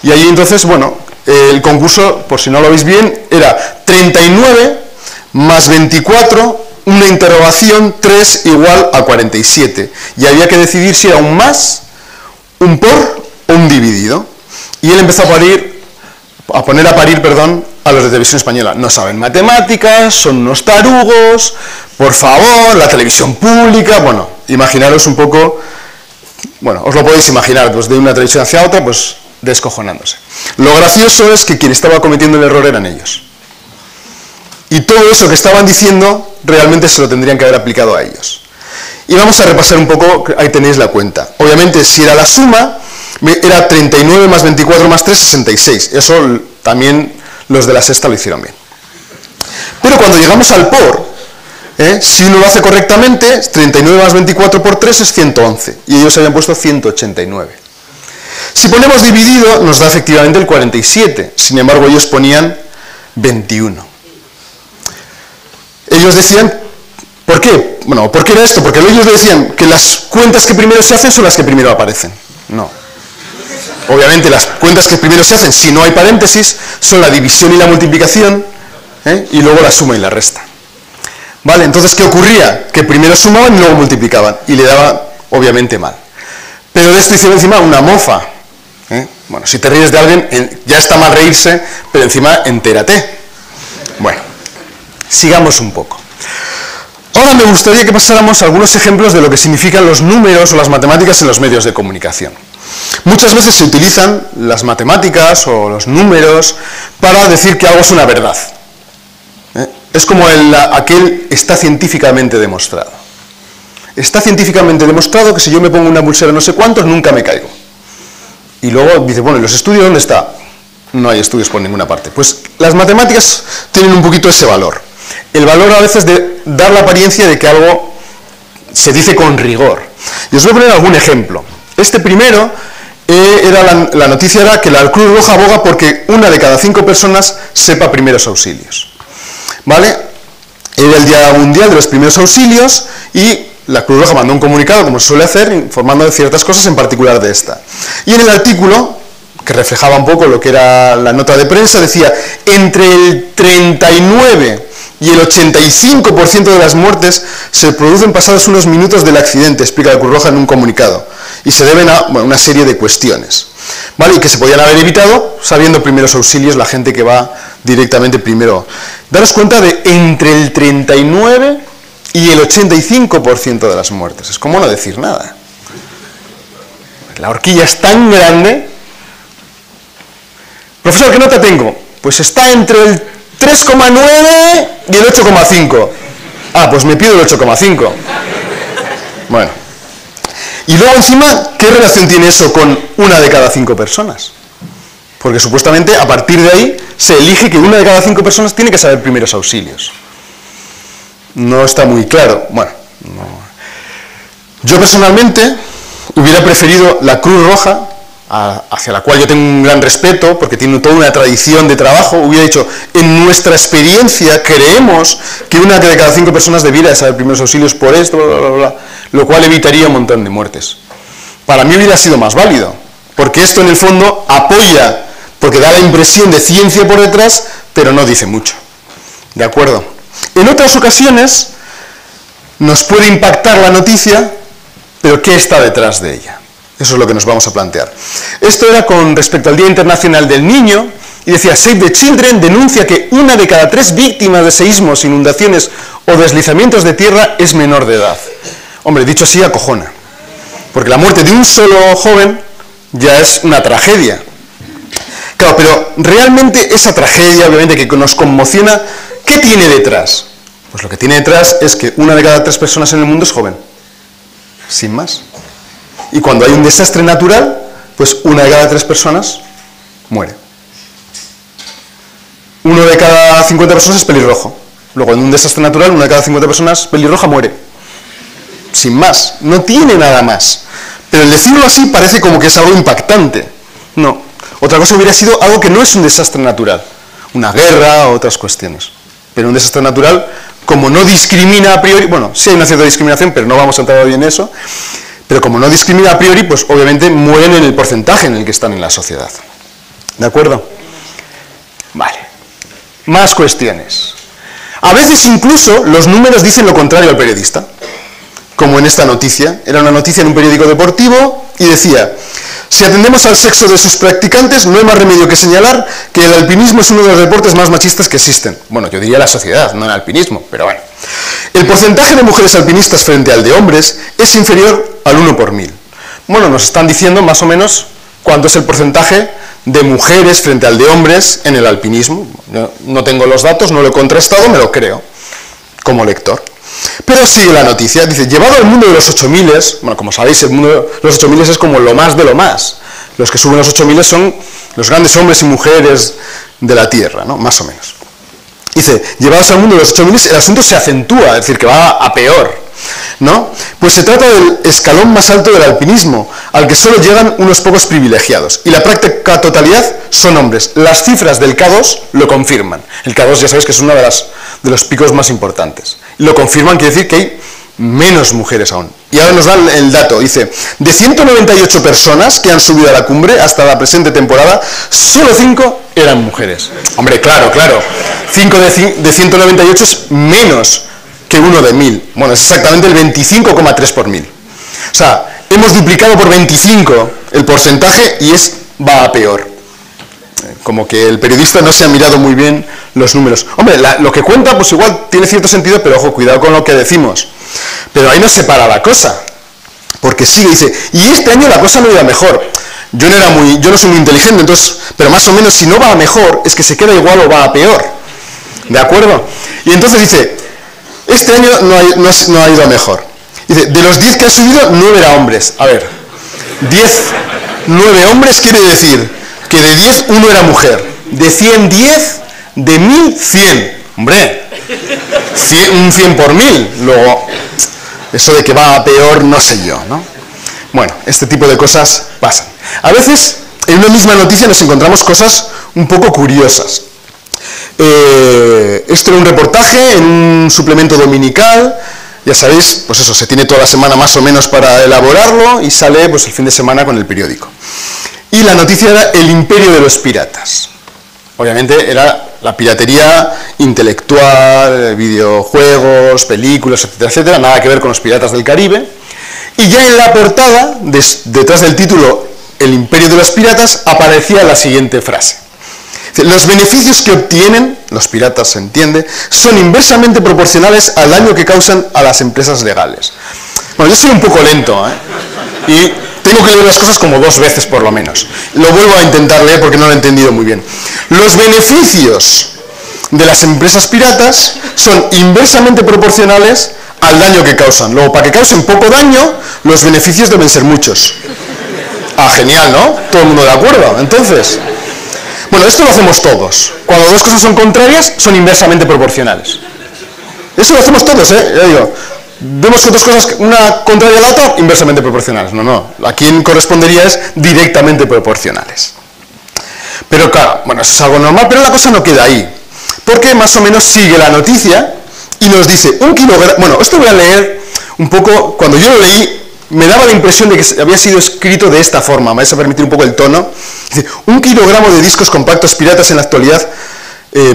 Y ahí entonces, bueno, el concurso, por si no lo veis bien, era 39 más 24, una interrogación, 3 igual a 47. Y había que decidir si era un más, un por o un dividido. Y él empezó a poner a parir a los de Televisión Española. No saben matemáticas, son unos tarugos, por favor, la televisión pública. Bueno, imaginaros un poco, bueno, os lo podéis imaginar, pues de una televisión hacia otra, pues descojonándose. Lo gracioso es que quien estaba cometiendo el error eran ellos. Y todo eso que estaban diciendo realmente se lo tendrían que haber aplicado a ellos. Y vamos a repasar un poco, ahí tenéis la cuenta. Obviamente, si era la suma, era 39 más 24 más 3, 66. Eso también los de la sexta lo hicieron bien. Pero cuando llegamos al por, si uno lo hace correctamente, 39 más 24 por 3 es 111. Y ellos habían puesto 189. Si ponemos dividido, nos da efectivamente el 47. Sin embargo, ellos ponían 21. Ellos decían, ¿por qué? Bueno, ¿por qué era esto? Porque ellos decían que las cuentas que primero se hacen son las que primero aparecen. No. Obviamente, las cuentas que primero se hacen, si no hay paréntesis, son la división y la multiplicación, y luego la suma y la resta. ¿Vale? Entonces, ¿qué ocurría? Que primero sumaban y luego multiplicaban. Y le daba, obviamente, mal. Pero de esto hicieron encima una mofa. Bueno, si te ríes de alguien, ya está mal reírse, pero encima entérate. Bueno, sigamos un poco. Ahora me gustaría que pasáramos a algunos ejemplos de lo que significan los números o las matemáticas en los medios de comunicación. Muchas veces se utilizan las matemáticas o los números para decir que algo es una verdad. es como aquel está científicamente demostrado. Está científicamente demostrado que si yo me pongo una pulsera no sé cuántos, nunca me caigo. Y luego dice, bueno, ¿y los estudios dónde está? No hay estudios por ninguna parte. Pues las matemáticas tienen un poquito ese valor. El valor a veces de dar la apariencia de que algo se dice con rigor. Y os voy a poner algún ejemplo. Este primero, la noticia era que la Cruz Roja aboga porque 1 de cada 5 personas sepa primeros auxilios. ¿Vale? Era el Día Mundial de los Primeros Auxilios y la Cruz Roja mandó un comunicado, como se suele hacer, informando de ciertas cosas, en particular de esta. Y en el artículo, que reflejaba un poco lo que era la nota de prensa, decía, entre el 39 y el 85% de las muertes se producen pasados unos minutos del accidente, explica la Cruz Roja en un comunicado, y se deben a una serie de cuestiones, ¿vale? Y que se podían haber evitado sabiendo primeros auxilios la gente que va directamente primero. Daros cuenta de entre el 39 y el 85% de las muertes. Es como no decir nada. La horquilla es tan grande. Profesor, ¿qué nota tengo? Pues está entre el 3,9 y el 8,5. Ah, pues me pido el 8,5. Bueno. Y luego encima, ¿qué relación tiene eso con 1 de cada 5 personas? Porque supuestamente a partir de ahí se elige que 1 de cada 5 personas tiene que saber primeros auxilios. No está muy claro. Bueno, no. Yo personalmente hubiera preferido la Cruz Roja, hacia la cual yo tengo un gran respeto, porque tiene toda una tradición de trabajo. Hubiera dicho, en nuestra experiencia creemos que 1 de cada 5 personas debiera saber primeros auxilios por esto, bla, bla, bla, lo cual evitaría un montón de muertes. Para mí hubiera sido más válido, porque esto en el fondo apoya, porque da la impresión de ciencia por detrás, pero no dice mucho. ¿De acuerdo? En otras ocasiones nos puede impactar la noticia, pero ¿qué está detrás de ella? Eso es lo que nos vamos a plantear. Esto era con respecto al Día Internacional del Niño, y decía, Save the Children denuncia que 1 de cada 3 víctimas de seísmos, inundaciones o deslizamientos de tierra es menor de edad. Hombre, dicho así, acojona. Porque la muerte de un solo joven ya es una tragedia. Claro, pero realmente esa tragedia, obviamente, que nos conmociona, ¿qué tiene detrás? Pues lo que tiene detrás es que 1 de cada 3 personas en el mundo es joven. Sin más. Y cuando hay un desastre natural, pues 1 de cada 3 personas muere. 1 de cada 50 personas es pelirrojo. Luego, en un desastre natural, 1 de cada 50 personas pelirroja muere. Sin más. No tiene nada más. Pero el decirlo así parece como que es algo impactante. No. Otra cosa hubiera sido algo que no es un desastre natural. Una guerra o otras cuestiones. Pero un desastre natural, como no discrimina a priori, bueno, sí hay una cierta discriminación, pero no vamos a entrar hoy en eso, pero como no discrimina a priori, pues obviamente mueren en el porcentaje en el que están en la sociedad. ¿De acuerdo? Vale. Más cuestiones. A veces incluso los números dicen lo contrario al periodista, como en esta noticia. Era una noticia en un periódico deportivo y decía, si atendemos al sexo de sus practicantes, no hay más remedio que señalar que el alpinismo es uno de los deportes más machistas que existen. Bueno, yo diría la sociedad, no el alpinismo, pero bueno. El porcentaje de mujeres alpinistas frente al de hombres es inferior al 1 por 1000. Bueno, nos están diciendo más o menos cuánto es el porcentaje de mujeres frente al de hombres en el alpinismo. Yo no tengo los datos, no lo he contrastado, me lo creo, como lector. Pero sigue la noticia, dice, llevado al mundo de los 8000, bueno, como sabéis, el mundo de los 8000 es como lo más de lo más. Los que suben los 8000 son los grandes hombres y mujeres de la Tierra, ¿no? Más o menos. Dice, llevados al mundo de los 8000, el asunto se acentúa, es decir, que va a peor, ¿no? Pues se trata del escalón más alto del alpinismo, al que solo llegan unos pocos privilegiados. Y la práctica totalidad son hombres. Las cifras del K2 lo confirman. El K2 ya sabéis que es uno de los picos más importantes. Lo confirman, quiere decir que hay menos mujeres aún. Y ahora nos dan el dato, dice, de 198 personas que han subido a la cumbre hasta la presente temporada, solo 5 eran mujeres. Hombre, claro, 5 de 198 es menos que 1 de 1000. Bueno, es exactamente el 25,3 por 1000. O sea, hemos duplicado por 25 el porcentaje y va a peor. Como que el periodista no se ha mirado muy bien los números. Hombre, lo que cuenta pues igual tiene cierto sentido, pero ojo, cuidado con lo que decimos. Pero ahí no se para la cosa, porque sigue, dice, y este año la cosa no iba mejor. Yo no soy muy inteligente, entonces, pero más o menos si no va a mejor, es que se queda igual o va a peor. ¿De acuerdo? Y entonces dice, este año no ha ido a mejor. Dice, de los 10 que han subido, 9 eran hombres. A ver, 9 hombres quiere decir que de 10, 1 era mujer. De 100, 10, de 1000, 100. Hombre, 100, un 100 por 1000. Luego, eso de que va a peor, no sé yo, ¿no? Bueno, este tipo de cosas pasan. A veces, en una misma noticia nos encontramos cosas un poco curiosas. Esto era un reportaje en un suplemento dominical. Ya sabéis, pues eso, se tiene toda la semana más o menos para elaborarlo y sale pues el fin de semana con el periódico. Y la noticia era el imperio de los piratas. Obviamente era la piratería intelectual, videojuegos, películas, etcétera, etcétera, nada que ver con los piratas del Caribe. Y ya en la portada, detrás del título El imperio de los piratas, aparecía la siguiente frase. Los beneficios que obtienen, los piratas se entiende, son inversamente proporcionales al daño que causan a las empresas legales. Bueno, yo soy un poco lento, y tengo que leer las cosas como 2 veces por lo menos. Lo vuelvo a intentar leer porque no lo he entendido muy bien. Los beneficios de las empresas piratas son inversamente proporcionales al daño que causan. Luego, para que causen poco daño, los beneficios deben ser muchos. Ah, genial, ¿no? Todo el mundo de acuerdo. Entonces, bueno, esto lo hacemos todos. Cuando 2 cosas son contrarias, son inversamente proporcionales. Eso lo hacemos todos, ya digo. Vemos que 2 cosas, una contraria a la otra, inversamente proporcionales. No. A quien correspondería es directamente proporcionales. Pero claro, bueno, eso es algo normal, pero la cosa no queda ahí. Porque más o menos sigue la noticia y nos dice, 1 kilogramo... Bueno, esto voy a leer un poco, cuando yo lo leí, me daba la impresión de que había sido escrito de esta forma. Me vais a permitir un poco el tono. Dice, 1 kilogramo de discos compactos piratas en la actualidad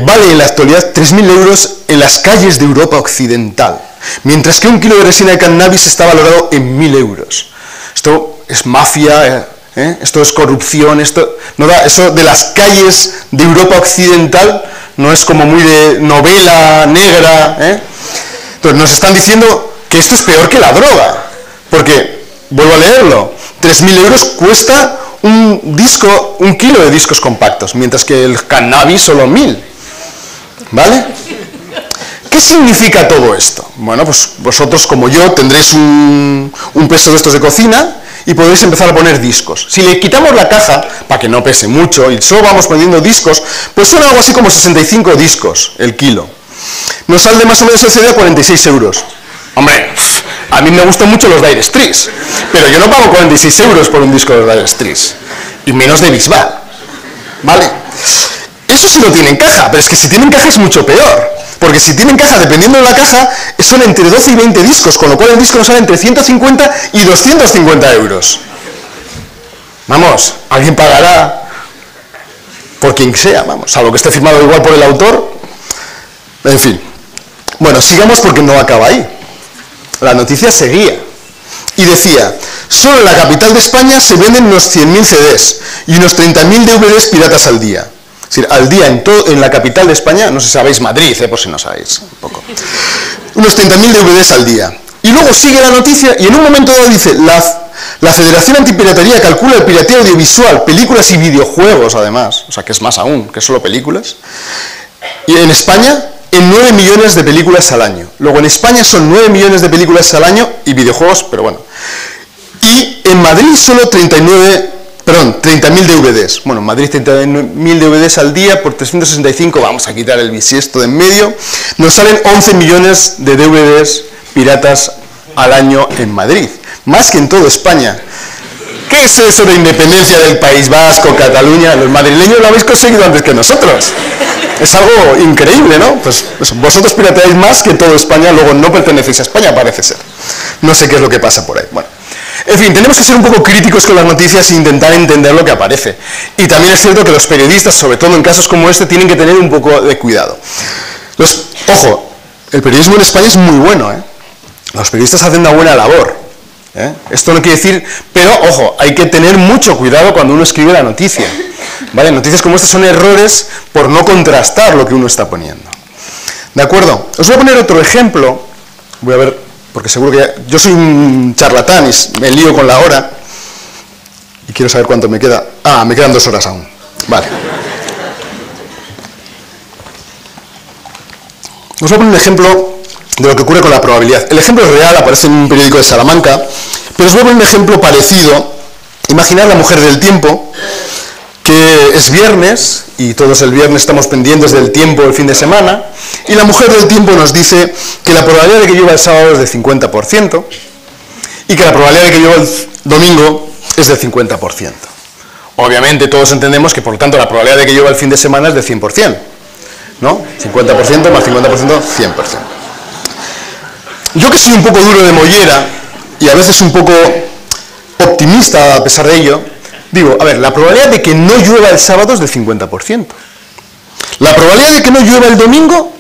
vale en la actualidad 3.000 euros en las calles de Europa Occidental, mientras que 1 kilo de resina de cannabis está valorado en 1.000 euros. Esto es mafia, esto es corrupción, esto no da, eso de las calles de Europa Occidental no es como muy de novela negra. Entonces nos están diciendo que esto es peor que la droga, porque, vuelvo a leerlo, 3.000 euros cuesta un kilo de discos compactos, mientras que el cannabis solo 1.000. ¿Vale? ¿Qué significa todo esto? Bueno, pues vosotros como yo tendréis un peso de estos de cocina y podréis empezar a poner discos. Si le quitamos la caja, para que no pese mucho, y solo vamos poniendo discos, pues son algo así como 65 discos el kilo. Nos sale más o menos el CD a 46 euros. Hombre, a mí me gustan mucho los Dire Straits, pero yo no pago 46 euros por un disco de Dire Straits, y menos de Bisbal. ¿Vale? Eso sí lo tienen caja, pero es que si tienen caja es mucho peor, porque si tienen caja, dependiendo de la caja, son entre 12 y 20 discos, con lo cual el disco nos sale entre 150 y 250 euros. Vamos, alguien pagará por quien sea, vamos, salvo que esté firmado igual por el autor. En fin. Bueno, sigamos porque no acaba ahí. La noticia seguía y decía, solo en la capital de España se venden unos 100.000 CDs y unos 30.000 DVDs piratas al día. Es decir, al día en la capital de España, no sé si sabéis Madrid, por si no sabéis, un poco. Unos 30.000 DVDs al día. Y luego sigue la noticia y en un momento dado dice, la Federación Antipiratería calcula el pirateo audiovisual, películas y videojuegos además, o sea que es más aún que solo películas, y en España en 9 millones de películas al año. Luego en España son 9 millones de películas al año y videojuegos, pero bueno. Y en Madrid solo 30.000 DVDs. Bueno, en Madrid 30.000 DVDs al día por 365, vamos a quitar el bisiesto de en medio. Nos salen 11 millones de DVDs piratas al año en Madrid. Más que en toda España. ¿Qué es eso de independencia del País Vasco, Cataluña? Los madrileños lo habéis conseguido antes que nosotros. Es algo increíble, ¿no? Pues vosotros pirateáis más que toda España, luego no pertenecéis a España, parece ser. No sé qué es lo que pasa por ahí. Bueno, en fin, tenemos que ser un poco críticos con las noticias e intentar entender lo que aparece. Y también es cierto que los periodistas, sobre todo en casos como este, tienen que tener un poco de cuidado. Ojo, el periodismo en España es muy bueno, ¿eh? Los periodistas hacen una buena labor. Esto no quiere decir, pero ojo, hay que tener mucho cuidado cuando uno escribe la noticia, ¿vale? Noticias como estas son errores por no contrastar lo que uno está poniendo. ¿De acuerdo? Os voy a poner otro ejemplo, voy a ver, porque seguro que yo soy un charlatán y me lío con la hora, y quiero saber cuánto me queda. Ah, me quedan 2 horas aún. Vale. Os voy a poner un ejemplo de lo que ocurre con la probabilidad. El ejemplo es real, aparece en un periódico de Salamanca, pero os voy a poner un ejemplo parecido. Imaginad la mujer del tiempo, que es viernes, y todos el viernes estamos pendientes del tiempo del fin de semana, y la mujer del tiempo nos dice que la probabilidad de que llueva el sábado es del 50%, y que la probabilidad de que llueva el domingo es del 50%. Obviamente todos entendemos que, por lo tanto, la probabilidad de que llueva el fin de semana es del 100%, ¿no? 50% más 50%, 100%. Yo, que soy un poco duro de mollera, y a veces un poco optimista a pesar de ello, digo, a ver, la probabilidad de que no llueva el sábado es del 50%. La probabilidad de que no llueva el domingo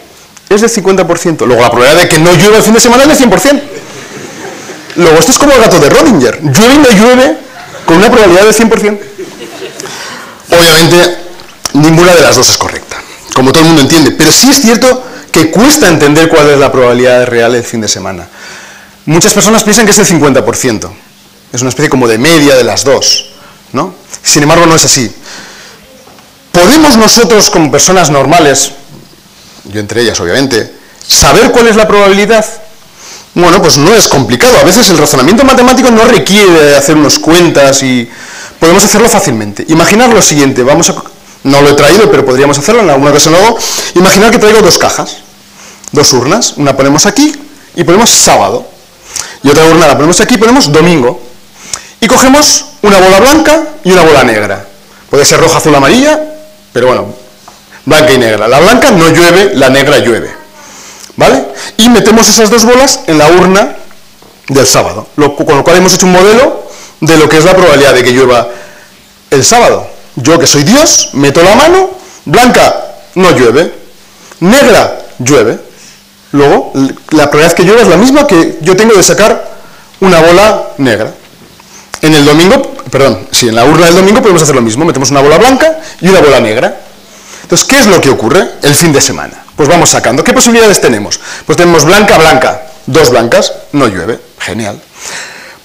es del 50%. Luego la probabilidad de que no llueva el fin de semana es del 100%. Luego esto es como el gato de Rodinger. Llueve y no llueve con una probabilidad del 100%. Obviamente, ninguna de las dos es correcta, como todo el mundo entiende. Pero sí es cierto que cuesta entender cuál es la probabilidad real del fin de semana. Muchas personas piensan que es el 50%. Es una especie como de media de las dos, ¿no? Sin embargo, no es así. ¿Podemos nosotros, como personas normales, yo entre ellas obviamente, saber cuál es la probabilidad? Bueno, pues no es complicado. A veces el razonamiento matemático no requiere hacer unas cuentas y podemos hacerlo fácilmente. Imaginar lo siguiente, no lo he traído, pero podríamos hacerlo, en alguna ocasión lo hago. Imaginar que traigo dos cajas, dos urnas, una ponemos aquí y ponemos sábado, y otra urna la ponemos aquí y ponemos domingo. Y cogemos una bola blanca y una bola negra. Puede ser roja, azul, amarilla, pero bueno, blanca y negra. La blanca no llueve, la negra llueve, ¿vale? Y metemos esas dos bolas en la urna del sábado, con lo cual hemos hecho un modelo de lo que es la probabilidad de que llueva el sábado. Yo, que soy Dios, meto la mano, blanca no llueve, negra llueve. Luego, la probabilidad que llueva es la misma que yo tengo de sacar una bola negra. En el domingo, perdón, sí, en la urna del domingo podemos hacer lo mismo, metemos una bola blanca y una bola negra. Entonces, ¿qué es lo que ocurre el fin de semana? Pues vamos sacando. ¿Qué posibilidades tenemos? Pues tenemos blanca, blanca, dos blancas, no llueve, genial.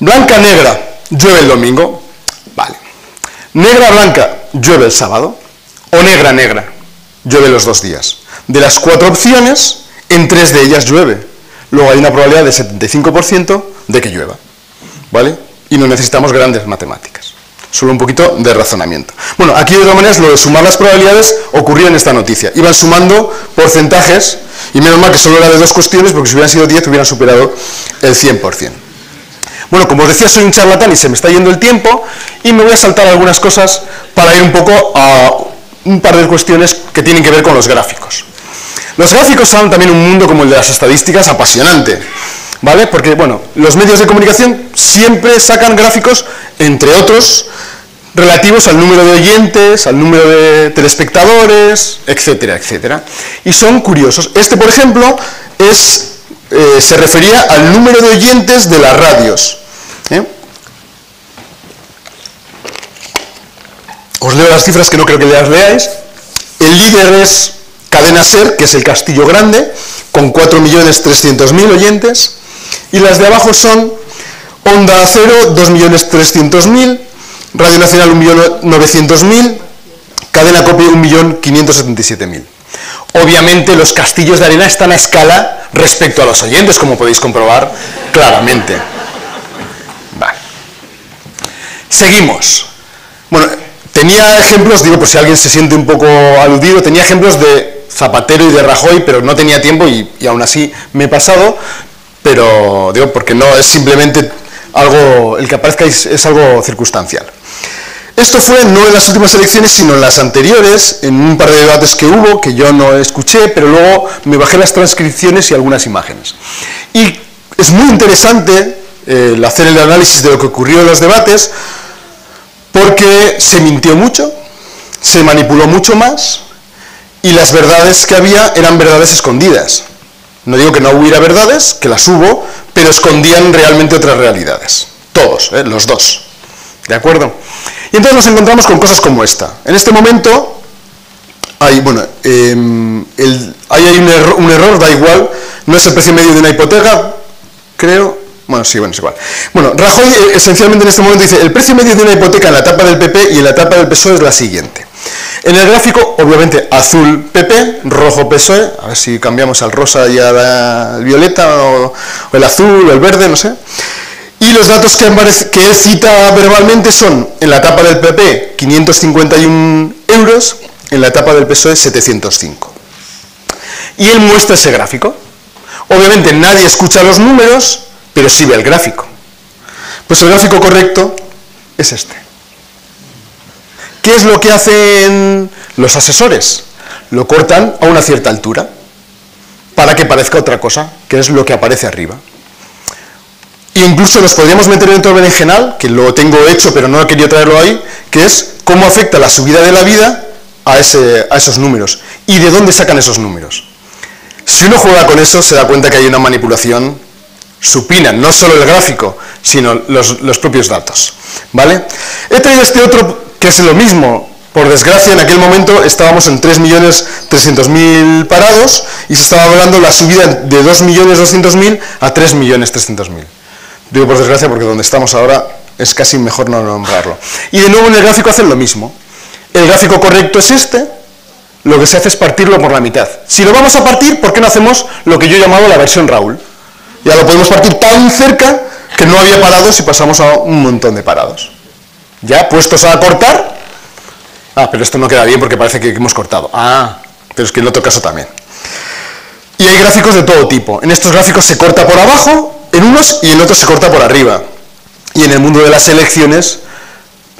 Blanca, negra, llueve el domingo, vale. Negra, blanca, llueve el sábado, o negra, negra, llueve los 2 días. De las 4 opciones, en 3 de ellas llueve. Luego hay una probabilidad de 75% de que llueva, ¿vale? Y no necesitamos grandes matemáticas, solo un poquito de razonamiento. Bueno, aquí de todas maneras lo de sumar las probabilidades ocurría en esta noticia. Iban sumando porcentajes, y menos mal que solo era de 2 cuestiones, porque si hubieran sido 10 hubieran superado el 100%. Bueno, como os decía, soy un charlatán y se me está yendo el tiempo, y me voy a saltar algunas cosas para ir un poco a un par de cuestiones que tienen que ver con los gráficos. Los gráficos son también un mundo como el de las estadísticas apasionante, ¿vale? Porque, bueno, los medios de comunicación siempre sacan gráficos, entre otros, relativos al número de oyentes, al número de telespectadores, etcétera, etcétera. Y son curiosos. Este, por ejemplo, se refería al número de oyentes de las radios. Os leo las cifras que no creo que las leáis. El líder es Cadena Ser, que es el Castillo Grande, con 4.300.000 oyentes. Y las de abajo son Onda Cero, 2.300.000, Radio Nacional, 1.900.000, Cadena Copia, 1.577.000. Obviamente los castillos de arena están a escala respecto a los oyentes, como podéis comprobar claramente. Vale. Seguimos. Bueno, tenía ejemplos, digo por si alguien se siente un poco aludido, tenía ejemplos de Zapatero y de Rajoy, pero no tenía tiempo y aún así me he pasado, pero digo porque no es simplemente algo, el que aparezca es algo circunstancial. Esto fue no en las últimas elecciones, sino en las anteriores, en un par de debates que hubo, que yo no escuché, pero luego me bajé las transcripciones y algunas imágenes. Y es muy interesante hacer el análisis de lo que ocurrió en los debates, porque se mintió mucho, se manipuló mucho más, y las verdades que había eran verdades escondidas. No digo que no hubiera verdades, que las hubo, pero escondían realmente otras realidades. Todos, los dos. ¿De acuerdo? Y entonces nos encontramos con cosas como esta. En este momento hay, bueno, hay un error, da igual, no es el precio medio de una hipoteca, creo. Bueno, sí, bueno, es igual. Bueno, Rajoy esencialmente en este momento dice, el precio medio de una hipoteca en la etapa del PP y en la etapa del PSOE es la siguiente. En el gráfico, obviamente, azul PP, rojo PSOE, a ver si cambiamos al rosa y al violeta, o el azul, o el verde, no sé. Y los datos que él cita verbalmente son, en la etapa del PP, 551 euros, en la etapa del PSOE, 705. Y él muestra ese gráfico. Obviamente nadie escucha los números, pero sí ve el gráfico. Pues el gráfico correcto es este. ¿Qué es lo que hacen los asesores? Lo cortan a una cierta altura para que parezca otra cosa, que es lo que aparece arriba. E incluso nos podríamos meter dentro del berenjenal, que lo tengo hecho pero no he querido traerlo ahí, que es cómo afecta la subida de la vida a esos números y de dónde sacan esos números. Si uno juega con eso se da cuenta que hay una manipulación supina, no solo el gráfico, sino los propios datos, ¿vale? He traído este otro que es lo mismo. Por desgracia, en aquel momento estábamos en 3.300.000 parados y se estaba hablando la subida de 2.200.000 a 3.300.000. Digo por desgracia porque donde estamos ahora es casi mejor no nombrarlo. Y de nuevo en el gráfico hacen lo mismo. El gráfico correcto es este, lo que se hace es partirlo por la mitad. Si lo vamos a partir, ¿por qué no hacemos lo que yo he llamado la versión Raúl? Ya lo podemos partir tan cerca que no había parados y pasamos a un montón de parados. Ya puestos a cortar. Pero esto no queda bien porque parece que hemos cortado. Pero es que en el otro caso también. Y hay gráficos de todo tipo. En estos gráficos se corta por abajo, en unos, y en otros se corta por arriba. Y en el mundo de las elecciones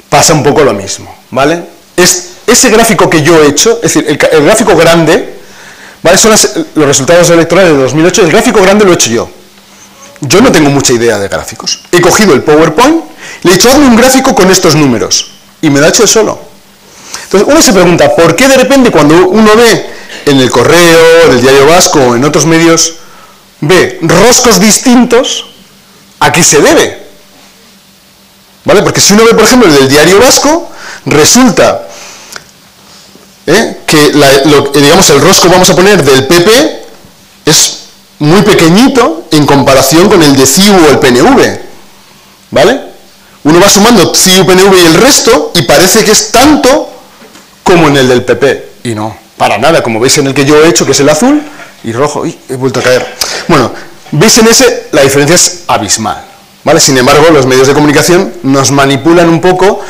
pasa un poco lo mismo, ¿vale? Ese gráfico que yo he hecho, es decir, el gráfico grande, ¿vale? Son los resultados electorales de 2008, el gráfico grande lo he hecho yo. Yo no tengo mucha idea de gráficos. He cogido el PowerPoint, le he dicho, hazme un gráfico con estos números, y me lo ha hecho él solo. Entonces uno se pregunta, ¿por qué de repente cuando uno ve en el Correo, en el Diario Vasco o en otros medios, ve roscos distintos, ¿a qué se debe? ¿Vale? Porque si uno ve, por ejemplo, el del Diario Vasco, resulta que digamos, el rosco, vamos a poner, del PP es muy pequeñito en comparación con el de CiU o el PNV, ¿vale? Uno va sumando CiU, PNV y el resto y parece que es tanto como en el del PP, y no, para nada, como veis en el que yo he hecho, que es el azul, y rojo, ¡uy! He vuelto a caer. Bueno, veis en ese, la diferencia es abismal, ¿vale? Sin embargo, los medios de comunicación nos manipulan un poco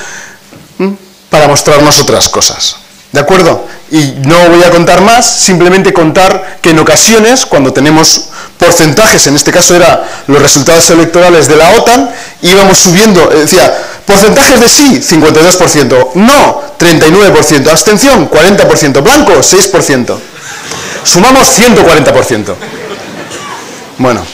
para mostrarnos otras cosas, ¿de acuerdo? Y no voy a contar más, simplemente contar que en ocasiones, cuando tenemos porcentajes, en este caso eran los resultados electorales de la OTAN, íbamos subiendo, decía, porcentajes de sí, 52%, no, 39%, abstención, 40%, blanco, 6%. Sumamos 140%. Bueno,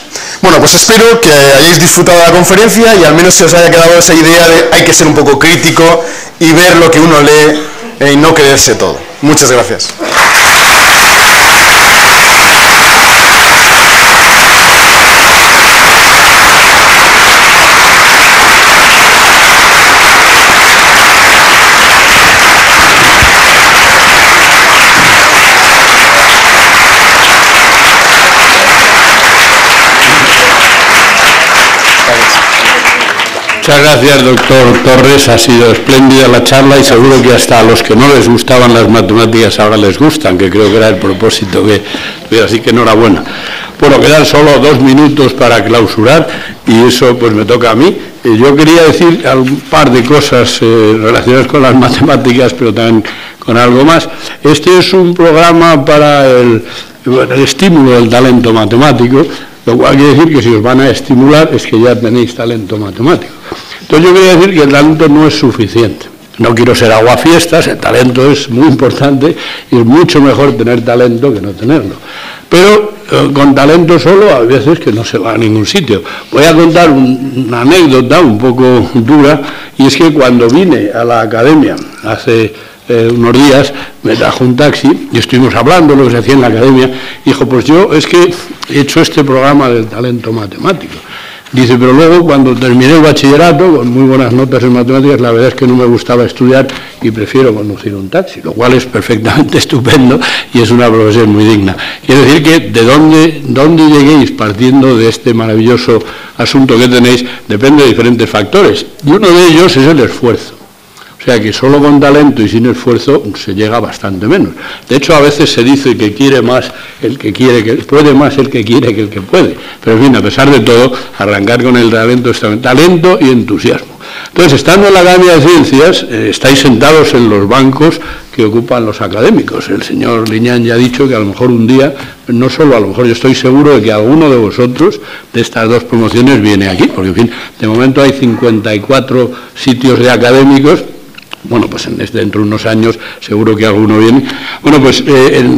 pues espero que hayáis disfrutado de la conferencia y al menos se os haya quedado esa idea de hay que ser un poco crítico y ver lo que uno lee y no creerse todo. Muchas gracias. Muchas gracias, doctor Torres. Ha sido espléndida la charla y seguro que hasta a los que no les gustaban las matemáticas ahora les gustan, que creo que era el propósito que tuviera. Así que enhorabuena. Bueno, quedan solo 2 minutos para clausurar y eso pues me toca a mí. Yo quería decir un par de cosas relacionadas con las matemáticas, pero también con algo más. Este es un programa para el estímulo del talento matemático, lo cual quiere decir que si os van a estimular es que ya tenéis talento matemático. Entonces yo quería decir que el talento no es suficiente. No quiero ser aguafiestas, el talento es muy importante y es mucho mejor tener talento que no tenerlo. Pero con talento solo a veces que no se va a ningún sitio. Voy a contar una anécdota un poco dura, y es que cuando vine a la academia hace unos días, me trajo un taxi y estuvimos hablando de lo que se hacía en la academia. Dijo, pues yo es que he hecho este programa del talento matemático. Dice, pero luego cuando terminé el bachillerato, con muy buenas notas en matemáticas, la verdad es que no me gustaba estudiar y prefiero conducir un taxi, lo cual es perfectamente estupendo y es una profesión muy digna. Quiere decir que de dónde lleguéis partiendo de este maravilloso asunto que tenéis depende de diferentes factores, y uno de ellos es el esfuerzo. O O sea que solo con talento y sin esfuerzo se llega bastante menos. De hecho, a veces se dice que quiere más el que quiere, que puede más el que quiere que el que puede. Pero en fin, a pesar de todo, arrancar con el talento y entusiasmo. Entonces, estando en la Academia de Ciencias, estáis sentados en los bancos que ocupan los académicos. El señor Liñán ya ha dicho que a lo mejor un día, no solo a lo mejor, yo estoy seguro de que alguno de vosotros de estas dos promociones viene aquí, porque en fin, de momento hay 54 sitios de académicos. Bueno, pues dentro de unos años seguro que alguno viene. Bueno, pues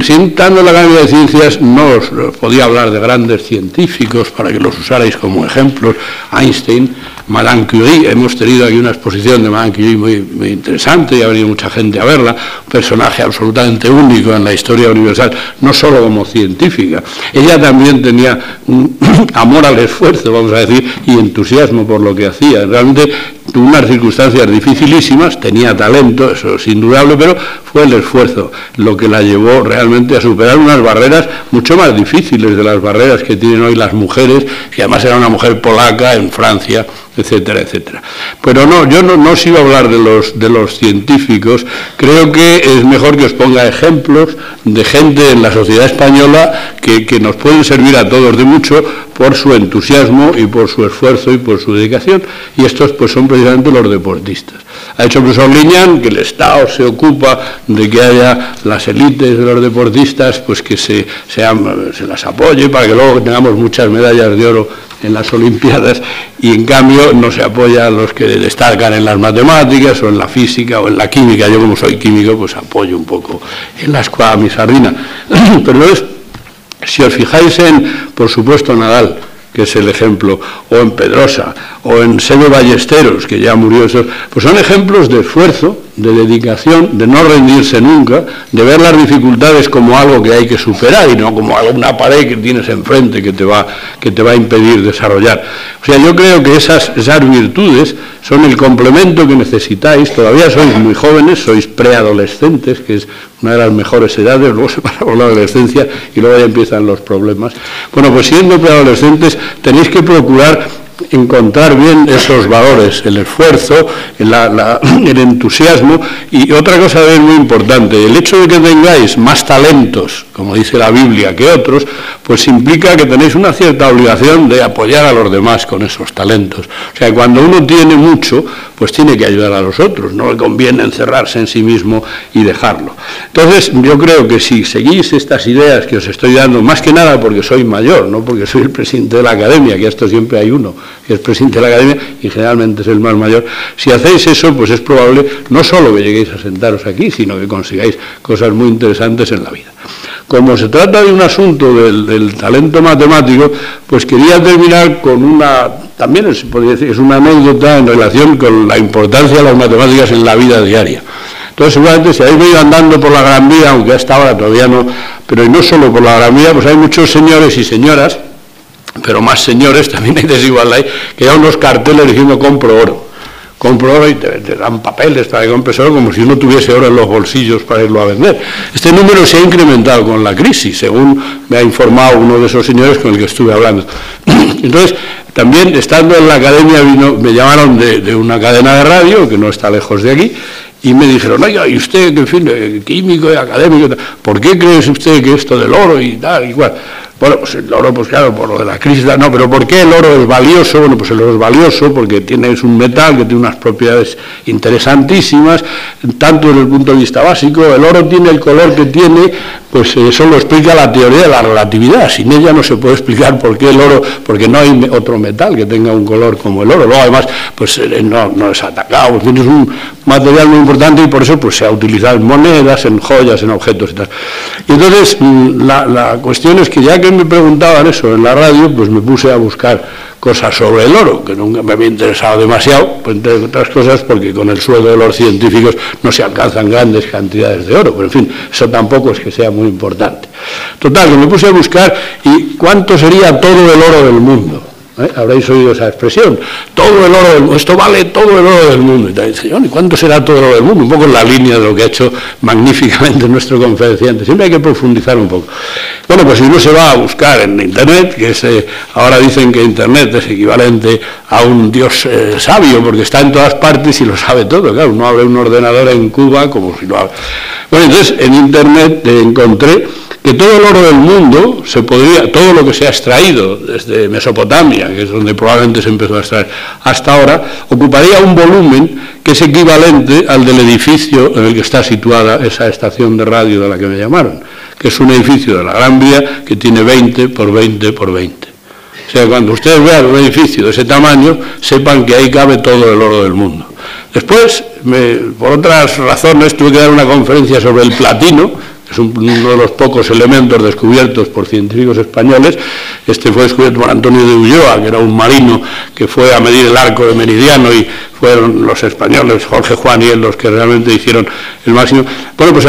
sentando en la Academia de Ciencias no os podía hablar de grandes científicos para que los usarais como ejemplos. Einstein, Madame Curie, hemos tenido aquí una exposición de Madame Curie muy interesante y ha venido mucha gente a verla, un personaje absolutamente único en la historia universal, no solo como científica. Ella también tenía un amor al esfuerzo, vamos a decir, y entusiasmo por lo que hacía. Realmente tuvo unas circunstancias dificilísimas, tenía talento, eso es indudable, pero fue el esfuerzo lo que la llevó realmente a superar unas barreras mucho más difíciles de las barreras que tienen hoy las mujeres, que además era una mujer polaca en Francia, etcétera, etcétera. Pero no, yo no os iba a hablar de los científicos. Creo que es mejor que os ponga ejemplos de gente en la sociedad española que nos pueden servir a todos de mucho por su entusiasmo y por su esfuerzo y por su dedicación, y estos pues son precisamente los deportistas. Ha hecho el profesor Liñán que el Estado se ocupa de que haya las élites de los deportistas, pues que se las apoye para que luego tengamos muchas medallas de oro en las Olimpiadas, y en cambio no se apoya a los que destacan en las matemáticas o en la física o en la química. Yo, como soy químico, pues apoyo un poco en la escuadra mi sardina. Pero si os fijáis en, por supuesto, Nadal, que es el ejemplo, o en Pedrosa, o en Seve Ballesteros, que ya murió, pues son ejemplos de esfuerzo, de dedicación, de no rendirse nunca, de ver las dificultades como algo que hay que superar y no como una pared que tienes enfrente que te va a impedir desarrollar. O sea, yo creo que esas virtudes son el complemento que necesitáis. Todavía sois muy jóvenes, sois preadolescentes, que es una de las mejores edades, luego se pasa por la adolescencia y luego ya empiezan los problemas. Bueno, pues siendo preadolescentes tenéis que procurar encontrar bien esos valores, el esfuerzo, el entusiasmo, y otra cosa es muy importante, el hecho de que tengáis más talentos, como dice la Biblia, que otros, pues implica que tenéis una cierta obligación de apoyar a los demás con esos talentos. O sea, cuando uno tiene mucho, pues tiene que ayudar a los otros, no le conviene encerrarse en sí mismo y dejarlo. Entonces, yo creo que si seguís estas ideas que os estoy dando, más que nada porque soy mayor, no porque soy el presidente de la Academia, que esto siempre hay uno que es presidente de la Academia y generalmente es el más mayor, si hacéis eso, pues es probable no solo que lleguéis a sentaros aquí, sino que consigáis cosas muy interesantes en la vida. Como se trata de un asunto del talento matemático, pues quería terminar con también se podría decir, es una anécdota en relación con la importancia de las matemáticas en la vida diaria. Entonces, seguramente si habéis venido andando por la Gran Vía, aunque hasta ahora todavía no, pero y no solo por la Gran Vía, pues hay muchos señores y señoras, pero más señores, también hay desigualdad ahí, que dan unos carteles diciendo compro oro y te dan papeles para que compres oro como si uno tuviese oro en los bolsillos para irlo a vender. Este número se ha incrementado con la crisis, según me ha informado uno de esos señores con el que estuve hablando. Entonces, también estando en la Academia, me llamaron de una cadena de radio, que no está lejos de aquí, y me dijeron, oiga, y usted, que en fin, químico y académico, ¿por qué cree usted que esto del oro y tal, igual? Bueno, pues el oro, pues claro, por lo de la crisis, no, pero ¿por qué el oro es valioso? Bueno, pues el oro es valioso porque es un metal que tiene unas propiedades interesantísimas, tanto desde el punto de vista básico. El oro tiene el color que tiene, pues eso lo explica la teoría de la relatividad. Sin ella no se puede explicar por qué el oro, porque no hay otro metal que tenga un color como el oro. Luego, además, pues no es atacado, es un material muy importante y por eso pues se ha utilizado en monedas, en joyas, en objetos y tal. Y entonces, la cuestión es que ya que me preguntaban eso en la radio, pues me puse a buscar cosas sobre el oro, que nunca me había interesado demasiado, pues entre otras cosas porque con el sueldo de los científicos no se alcanzan grandes cantidades de oro, pero en fin, eso tampoco es que sea muy importante. Total, que me puse a buscar y cuánto sería todo el oro del mundo. Habréis oído esa expresión. Todo el oro del mundo, esto vale todo el oro del mundo. ¿Y cuánto será todo el oro del mundo? Un poco en la línea de lo que ha hecho magníficamente nuestro conferenciante. Siempre hay que profundizar un poco. Bueno, pues si uno se va a buscar en Internet, que es, ahora dicen que Internet es equivalente a un dios sabio, porque está en todas partes y lo sabe todo. Claro, uno abre un ordenador en Cuba como si lo abre. Bueno, entonces en Internet encontré que todo el oro del mundo se podría, todo lo que se ha extraído desde Mesopotamia, que es donde probablemente se empezó a extraer hasta ahora, ocuparía un volumen que es equivalente al del edificio en el que está situada esa estación de radio de la que me llamaron, que es un edificio de la Gran Vía que tiene 20 por 20 por 20. O sea, cuando ustedes vean un edificio de ese tamaño, sepan que ahí cabe todo el oro del mundo. Después, por otras razones, tuve que dar una conferencia sobre el platino, es uno de los pocos elementos descubiertos por científicos españoles. Este fue descubierto por Antonio de Ulloa, que era un marino que fue a medir el arco de Meridiano, y fueron los españoles, Jorge Juan y él, los que realmente hicieron el máximo. Bueno, pues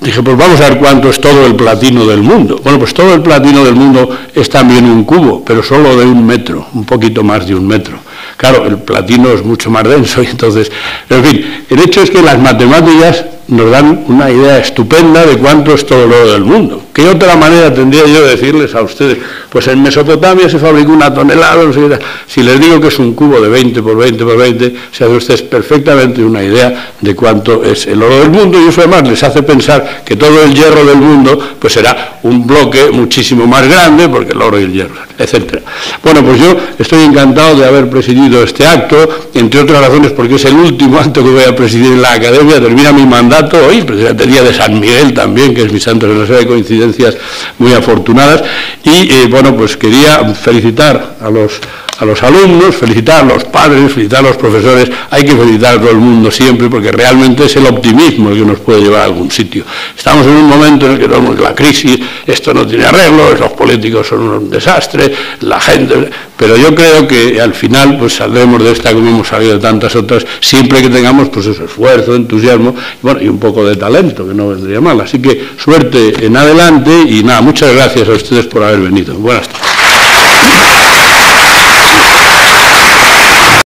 dije, pues vamos a ver cuánto es todo el platino del mundo. Bueno, pues todo el platino del mundo es también un cubo, pero solo de 1 metro, un poquito más de 1 metro. Claro, el platino es mucho más denso y entonces, en fin, el hecho es que las matemáticas nos dan una idea estupenda de cuánto es todo el oro del mundo. ¿Qué otra manera tendría yo de decirles a ustedes? Pues en Mesopotamia se fabricó 1 tonelada, no sé qué tal. Si les digo que es un cubo de 20 por 20 por 20, se hace ustedes perfectamente una idea de cuánto es el oro del mundo, y eso además les hace pensar que todo el hierro del mundo pues será un bloque muchísimo más grande, porque el oro y el hierro, etcétera. Bueno, pues yo estoy encantado de haber presidido este acto, entre otras razones porque es el último acto que voy a presidir en la Academia. Termina mi mandato hoy, precisamente el día de San Miguel también, que es mi santo, en una serie de coincidencias muy afortunadas, y bueno, pues quería felicitar a los alumnos, felicitar a los padres, felicitar a los profesores. Hay que felicitar a todo el mundo siempre, porque realmente es el optimismo el que nos puede llevar a algún sitio. Estamos en un momento en el que todo el mundo, la crisis, esto no tiene arreglo, los políticos son un desastre, la gente, pero yo creo que al final pues saldremos de esta como hemos salido de tantas otras, siempre que tengamos pues ese esfuerzo, entusiasmo, bueno, y un poco de talento, que no vendría mal. Así que suerte en adelante, y nada, muchas gracias a ustedes por haber venido. Buenas tardes.